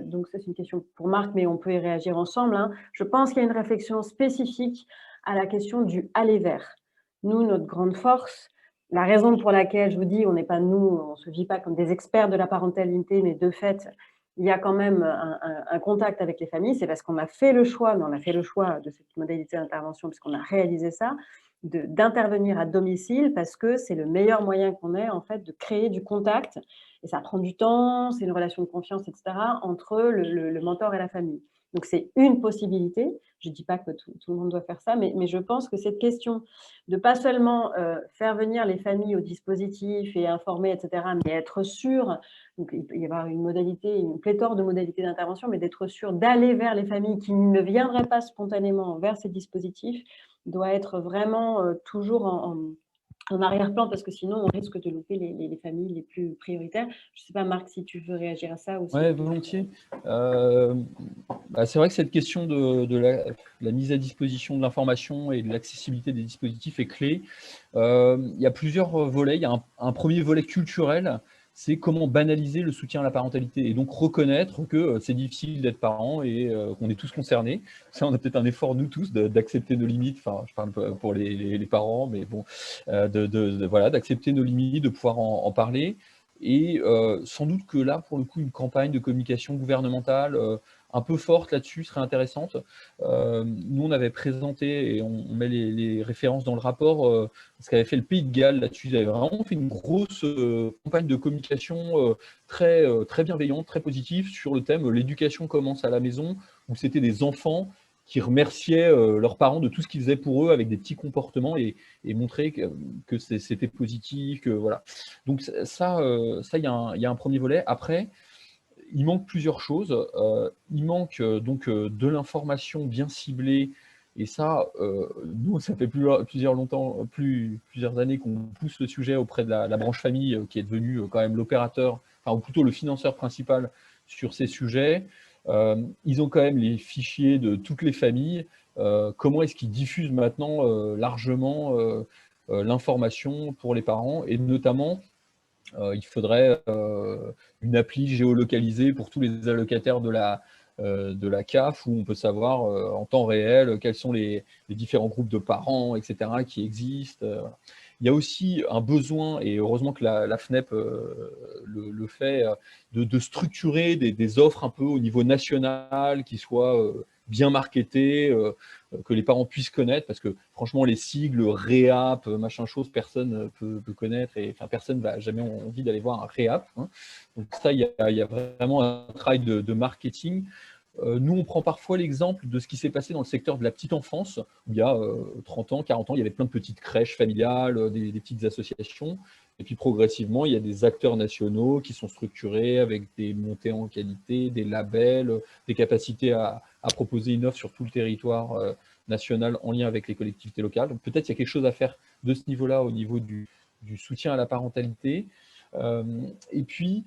donc ça c'est une question pour Marc, mais on peut y réagir ensemble, hein. Je pense qu'il y a une réflexion spécifique à la question du aller vers. Nous, notre grande force, la raison pour laquelle je vous dis, on n'est pas on se vit pas comme des experts de la parentalité, mais de fait, il y a quand même un contact avec les familles, c'est parce qu'on a fait le choix, mais on a fait le choix de cette modalité d'intervention puisqu'on a réalisé ça, d'intervenir à domicile parce que c'est le meilleur moyen qu'on ait en fait de créer du contact et ça prend du temps, c'est une relation de confiance, etc. entre le mentor et la famille. Donc c'est une possibilité. Je ne dis pas que tout le monde doit faire ça, mais je pense que cette question de pas seulement faire venir les familles au dispositif et informer, etc., mais être sûr, donc il peut y avoir une modalité, une pléthore de modalités d'intervention, mais d'être sûr d'aller vers les familles qui ne viendraient pas spontanément vers ces dispositifs, doit être vraiment toujours en arrière-plan parce que sinon on risque de louper les familles les plus prioritaires. Je ne sais pas Marc si tu veux réagir à ça aussi. Oui, volontiers. C'est vrai que cette question de la mise à disposition de l'information et de l'accessibilité des dispositifs est clé. Il y a plusieurs volets. Il y a un premier volet culturel, c'est comment banaliser le soutien à la parentalité et donc reconnaître que c'est difficile d'être parent et qu'on est tous concernés. Ça, on a peut-être un effort, nous tous, d'accepter nos limites. Enfin, je parle pour les parents, mais bon, voilà, d'accepter nos limites, de pouvoir en parler. Et sans doute que là, pour le coup, une campagne de communication gouvernementale un peu forte là-dessus serait intéressante. Nous, on avait présenté, et on met les références dans le rapport, ce qu'avait fait le Pays de Galles là-dessus. Ils avaient vraiment fait une grosse campagne de communication très bienveillante, très positive sur le thème « L'éducation commence à la maison », où c'était des enfants qui remerciaient leurs parents de tout ce qu'ils faisaient pour eux avec des petits comportements et montrer que c'était positif, que voilà. Donc ça, il y a un premier volet. Après, il manque plusieurs choses. Il manque donc de l'information bien ciblée. Et ça, nous, ça fait plusieurs années qu'on pousse le sujet auprès de la branche famille, qui est devenue quand même l'opérateur, enfin, ou plutôt le financeur principal sur ces sujets. Ils ont quand même les fichiers de toutes les familles. Comment est-ce qu'ils diffusent maintenant largement l'information pour les parents? Et notamment, il faudrait une appli géolocalisée pour tous les allocataires de la CAF, où on peut savoir en temps réel quels sont les différents groupes de parents, etc., qui existent. Il y a aussi un besoin, et heureusement que la FNEP le fait, de structurer des offres un peu au niveau national, qui soient bien marketées, que les parents puissent connaître, parce que franchement, les sigles réap, machin chose, personne peut connaître, et enfin, personne n'a jamais envie d'aller voir un réap. Hein. Donc ça, il y a vraiment un travail de marketing. Nous, on prend parfois l'exemple de ce qui s'est passé dans le secteur de la petite enfance, où il y a 30 ans, 40 ans, il y avait plein de petites crèches familiales, des petites associations, et puis progressivement, il y a des acteurs nationaux qui sont structurés avec des montées en qualité, des labels, des capacités à proposer une offre sur tout le territoire national en lien avec les collectivités locales. Donc peut-être qu'il y a quelque chose à faire de ce niveau-là, au niveau du soutien à la parentalité. Et puis,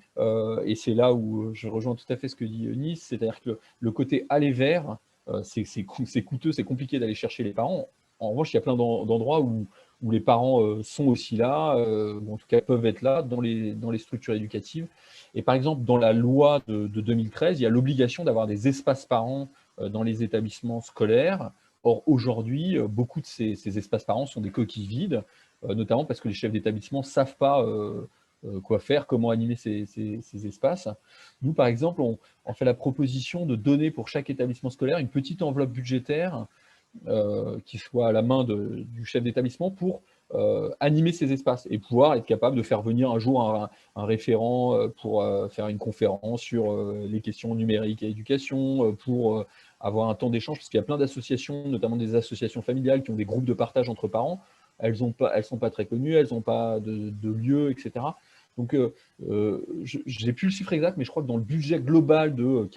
et c'est là où je rejoins tout à fait ce que dit Nice, c'est-à-dire que le côté aller vers, c'est coûteux, c'est compliqué d'aller chercher les parents. En revanche, il y a plein d'endroits où les parents sont aussi là, ou en tout cas peuvent être là dans les structures éducatives. Et par exemple, dans la loi de 2013, il y a l'obligation d'avoir des espaces parents dans les établissements scolaires. Or, aujourd'hui, beaucoup de ces espaces parents sont des coquilles vides, notamment parce que les chefs d'établissement ne savent pas quoi faire, comment animer ces espaces. Nous, par exemple, on fait la proposition de donner pour chaque établissement scolaire une petite enveloppe budgétaire qui soit à la main du chef d'établissement pour animer ces espaces et pouvoir être capable de faire venir un jour un référent pour faire une conférence sur les questions numériques et éducation, pour avoir un temps d'échange, parce qu'il y a plein d'associations, notamment des associations familiales qui ont des groupes de partage entre parents. Elles sont pas très connues, elles n'ont pas de lieu, etc. Donc, je n'ai plus le chiffre exact, mais je crois que dans le budget global de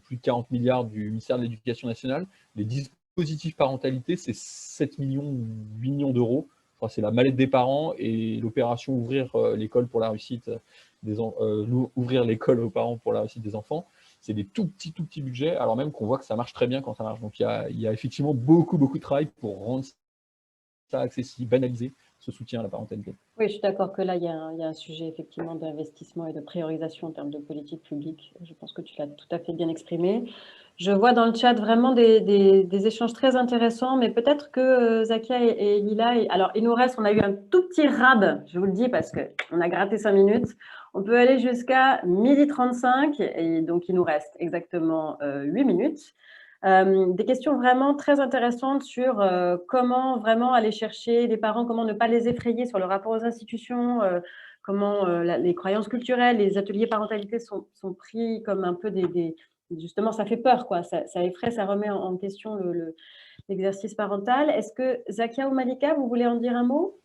plus de 40 milliards du ministère de l'Éducation nationale, les dispositifs parentalité, c'est 7 millions ou 8 millions d'euros. Je crois que c'est la mallette des parents et l'opération ouvrir l'école pour la réussite ouvrir l'école aux parents pour la réussite des enfants. C'est des tout petits budgets, alors même qu'on voit que ça marche très bien quand ça marche. Donc, il y a effectivement beaucoup de travail pour rendre ça accessible, banaliser ce soutien à la parentalité. Oui, je suis d'accord que là, il y a un sujet effectivement d'investissement et de priorisation en termes de politique publique. Je pense que tu l'as tout à fait bien exprimé. Je vois dans le chat vraiment des échanges très intéressants, mais peut-être que Zakia et Lila, alors il nous reste, on a eu un tout petit rab, je vous le dis parce qu'on a gratté 5 minutes. On peut aller jusqu'à 12h35 et donc il nous reste exactement 8 minutes. Des questions vraiment très intéressantes sur comment vraiment aller chercher les parents, comment ne pas les effrayer sur le rapport aux institutions, comment les croyances culturelles, les ateliers parentalité sont pris comme un peu justement, ça fait peur, quoi. Ça effraie, ça remet en question l'exercice parental. Est-ce que Zakia ou Malika, vous voulez en dire un mot?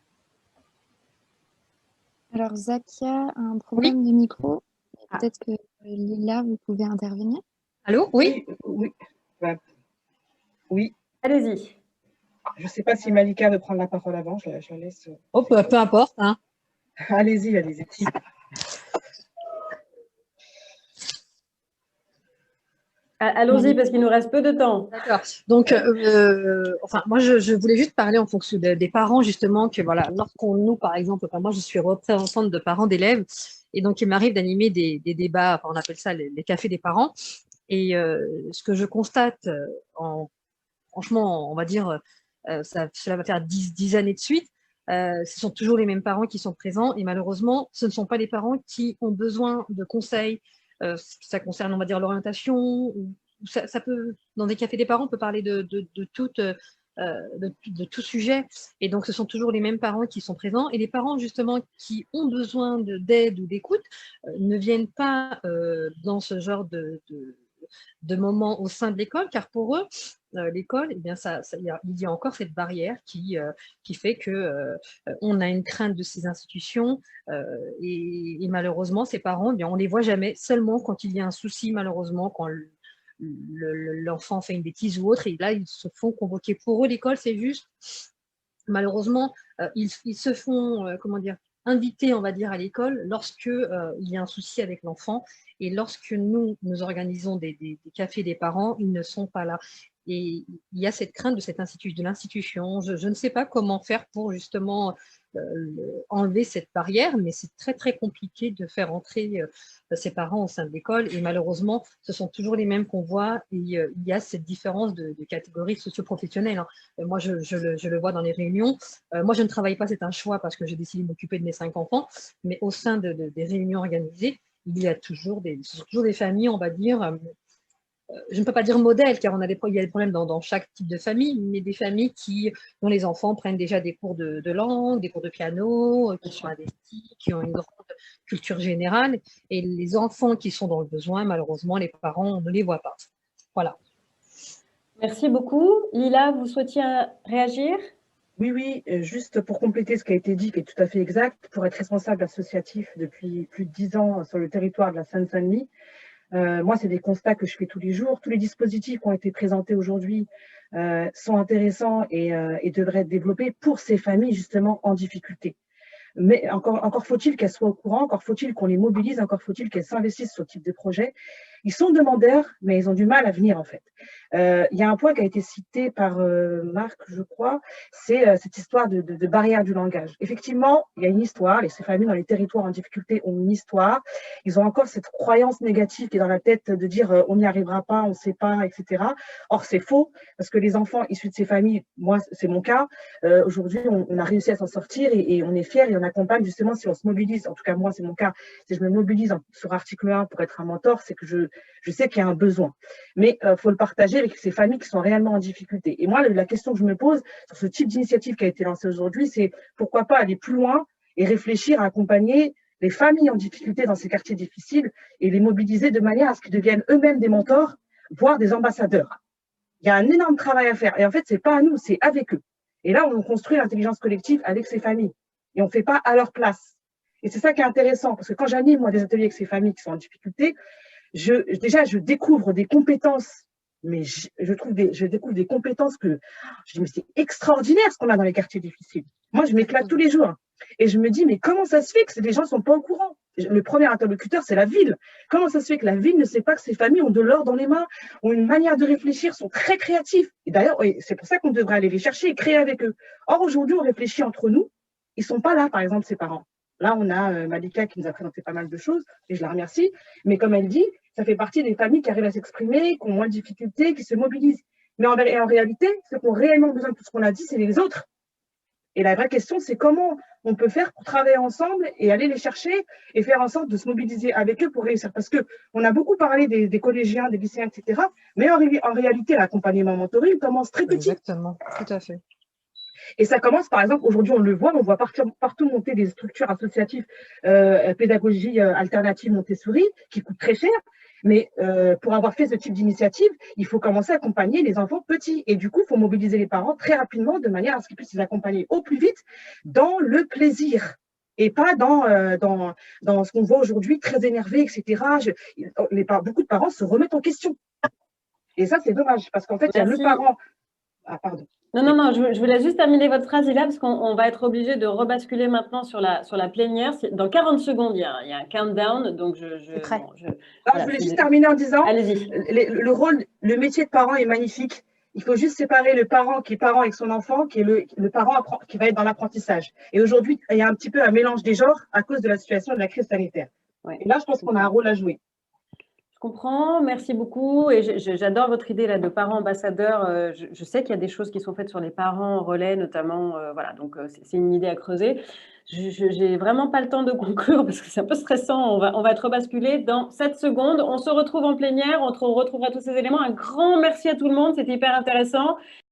Alors, Zakia a un problème de micro. Peut-être que Lila, vous pouvez intervenir. Allô? Oui. Oui. Oui. Allez-y. Je ne sais pas si Malika veut prendre la parole avant, je la laisse. Oh, peu importe. Hein. Allez-y, allez-y. Allons-y, parce qu'il nous reste peu de temps. D'accord. Donc, enfin, moi, je voulais juste parler en fonction des parents, justement, que voilà, nous, par exemple, enfin, moi, je suis représentante de parents d'élèves, et donc, il m'arrive d'animer des débats, enfin, on appelle ça les cafés des parents, et ce que je constate, franchement, on va dire, cela va faire 10 années de suite, ce sont toujours les mêmes parents qui sont présents, et malheureusement, ce ne sont pas les parents qui ont besoin de conseils. Ça concerne, on va dire, l'orientation, ou ça peut, dans des cafés des parents, on peut parler de tout sujet. Et donc, ce sont toujours les mêmes parents qui sont présents. Et les parents, justement, qui ont besoin d'aide ou d'écoute, ne viennent pas dans ce genre de moments au sein de l'école, car pour eux, l'école, eh bien, il y a encore cette barrière qui fait que on a une crainte de ces institutions et malheureusement, ces parents, eh bien, on ne les voit jamais, seulement quand il y a un souci, malheureusement, quand l'enfant fait une bêtise ou autre, et là, ils se font convoquer. Pour eux, l'école, c'est juste, malheureusement, ils se font, comment dire, invités, on va dire, à l'école lorsque il y a un souci avec l'enfant, et lorsque nous organisons des cafés des parents, ils ne sont pas là. Et il y a cette crainte de l'institution. Je ne sais pas comment faire pour justement enlever cette barrière, mais c'est très, très compliqué de faire entrer ces parents au sein de l'école. Et malheureusement, ce sont toujours les mêmes qu'on voit. Et il y a cette différence de catégories socio-professionnelles. Hein. Moi, je le vois dans les réunions. Moi, je ne travaille pas, c'est un choix parce que j'ai décidé de m'occuper de mes 5 enfants. Mais au sein des réunions organisées, il y a toujours des familles, on va dire, je ne peux pas dire modèle, car il y a des problèmes dans chaque type de famille, mais des familles dont les enfants prennent déjà des cours de langue, des cours de piano, qui sont investis, qui ont une grande culture générale, et les enfants qui sont dans le besoin, malheureusement, les parents, on ne les voit pas. Voilà. Merci beaucoup. Lila, vous souhaitiez réagir? Oui, juste pour compléter ce qui a été dit, qui est tout à fait exact, pour être responsable associatif depuis plus de 10 ans sur le territoire de la Seine-Saint-Denis, moi, c'est des constats que je fais tous les jours. Tous les dispositifs qui ont été présentés aujourd'hui sont intéressants et devraient être développés pour ces familles justement en difficulté. Mais encore faut-il qu'elles soient au courant, encore faut-il qu'on les mobilise, encore faut-il qu'elles s'investissent sur ce type de projet. Ils sont demandeurs, mais ils ont du mal à venir en fait. Il y a un point qui a été cité par Marc, je crois, c'est cette histoire de barrière du langage. Effectivement, il y a une histoire, et ces familles dans les territoires en difficulté ont une histoire. Ils ont encore cette croyance négative qui est dans la tête de dire on n'y arrivera pas, on ne sait pas, etc. Or, c'est faux, parce que les enfants issus de ces familles, moi, c'est mon cas, aujourd'hui, on a réussi à s'en sortir et on est fiers et on accompagne justement si on se mobilise. En tout cas, moi, c'est mon cas. Si je me mobilise sur article 1 pour être un mentor, c'est que je sais qu'il y a un besoin. Mais il faut le partager avec ces familles qui sont réellement en difficulté. Et moi, la question que je me pose sur ce type d'initiative qui a été lancée aujourd'hui, c'est pourquoi pas aller plus loin et réfléchir à accompagner les familles en difficulté dans ces quartiers difficiles et les mobiliser de manière à ce qu'ils deviennent eux-mêmes des mentors, voire des ambassadeurs. Il y a un énorme travail à faire. Et en fait, ce n'est pas à nous, c'est avec eux. Et là, on construit l'intelligence collective avec ces familles. Et on ne fait pas à leur place. Et c'est ça qui est intéressant, parce que quand j'anime moi des ateliers avec ces familles qui sont en difficulté, je découvre des compétences, mais je découvre des compétences que je dis, mais c'est extraordinaire ce qu'on a dans les quartiers difficiles. Moi, je m'éclate tous les jours. Et je me dis, mais comment ça se fait que les gens ne sont pas au courant? le premier interlocuteur, c'est la ville. Comment ça se fait que la ville ne sait pas que ces familles ont de l'or dans les mains, ont une manière de réfléchir, sont très créatifs? Et d'ailleurs, c'est pour ça qu'on devrait aller les chercher et créer avec eux. Or, aujourd'hui, on réfléchit entre nous. Ils ne sont pas là, par exemple, ces parents. Là, on a Malika qui nous a présenté pas mal de choses, et je la remercie. Mais comme elle dit, ça fait partie des familles qui arrivent à s'exprimer, qui ont moins de difficultés, qui se mobilisent. Mais en réalité, ceux qui ont réellement besoin de tout ce qu'on a dit, c'est les autres. Et la vraie question, c'est comment on peut faire pour travailler ensemble et aller les chercher et faire en sorte de se mobiliser avec eux pour réussir. Parce qu'on a beaucoup parlé des collégiens, des lycéens, etc. Mais en réalité, l'accompagnement mentoring commence très petit. Exactement, tout à fait. Et ça commence, par exemple, aujourd'hui, on voit partout monter des structures associatives, pédagogie alternative Montessori, qui coûtent très cher. Mais pour avoir fait ce type d'initiative, il faut commencer à accompagner les enfants petits. Et du coup, il faut mobiliser les parents très rapidement de manière à ce qu'ils puissent les accompagner au plus vite dans le plaisir et pas dans ce qu'on voit aujourd'hui, très énervé, etc. Beaucoup de parents se remettent en question. Et ça, c'est dommage parce qu'en fait, il y a le parent… Ah, pardon. Non, je voulais juste terminer votre phrase, là, parce qu'on va être obligé de rebasculer maintenant sur la plénière. Dans 40 secondes, il y a un countdown, donc je voulais juste terminer en disant, allez-y. Le métier de parent est magnifique. Il faut juste séparer le parent qui est parent avec son enfant, qui est le parent qui va être dans l'apprentissage. Et aujourd'hui, il y a un petit peu un mélange des genres à cause de la situation de la crise sanitaire. Ouais. Et là, je pense qu'on a un rôle à jouer. Je comprends, merci beaucoup. Et j'adore votre idée là, de parents ambassadeurs. Je sais qu'il y a des choses qui sont faites sur les parents relais, notamment. Voilà, donc c'est une idée à creuser. J'ai vraiment pas le temps de conclure parce que c'est un peu stressant. On va être rebasculé dans 7 secondes. On se retrouve en plénière. On retrouvera tous ces éléments. Un grand merci à tout le monde. C'était hyper intéressant.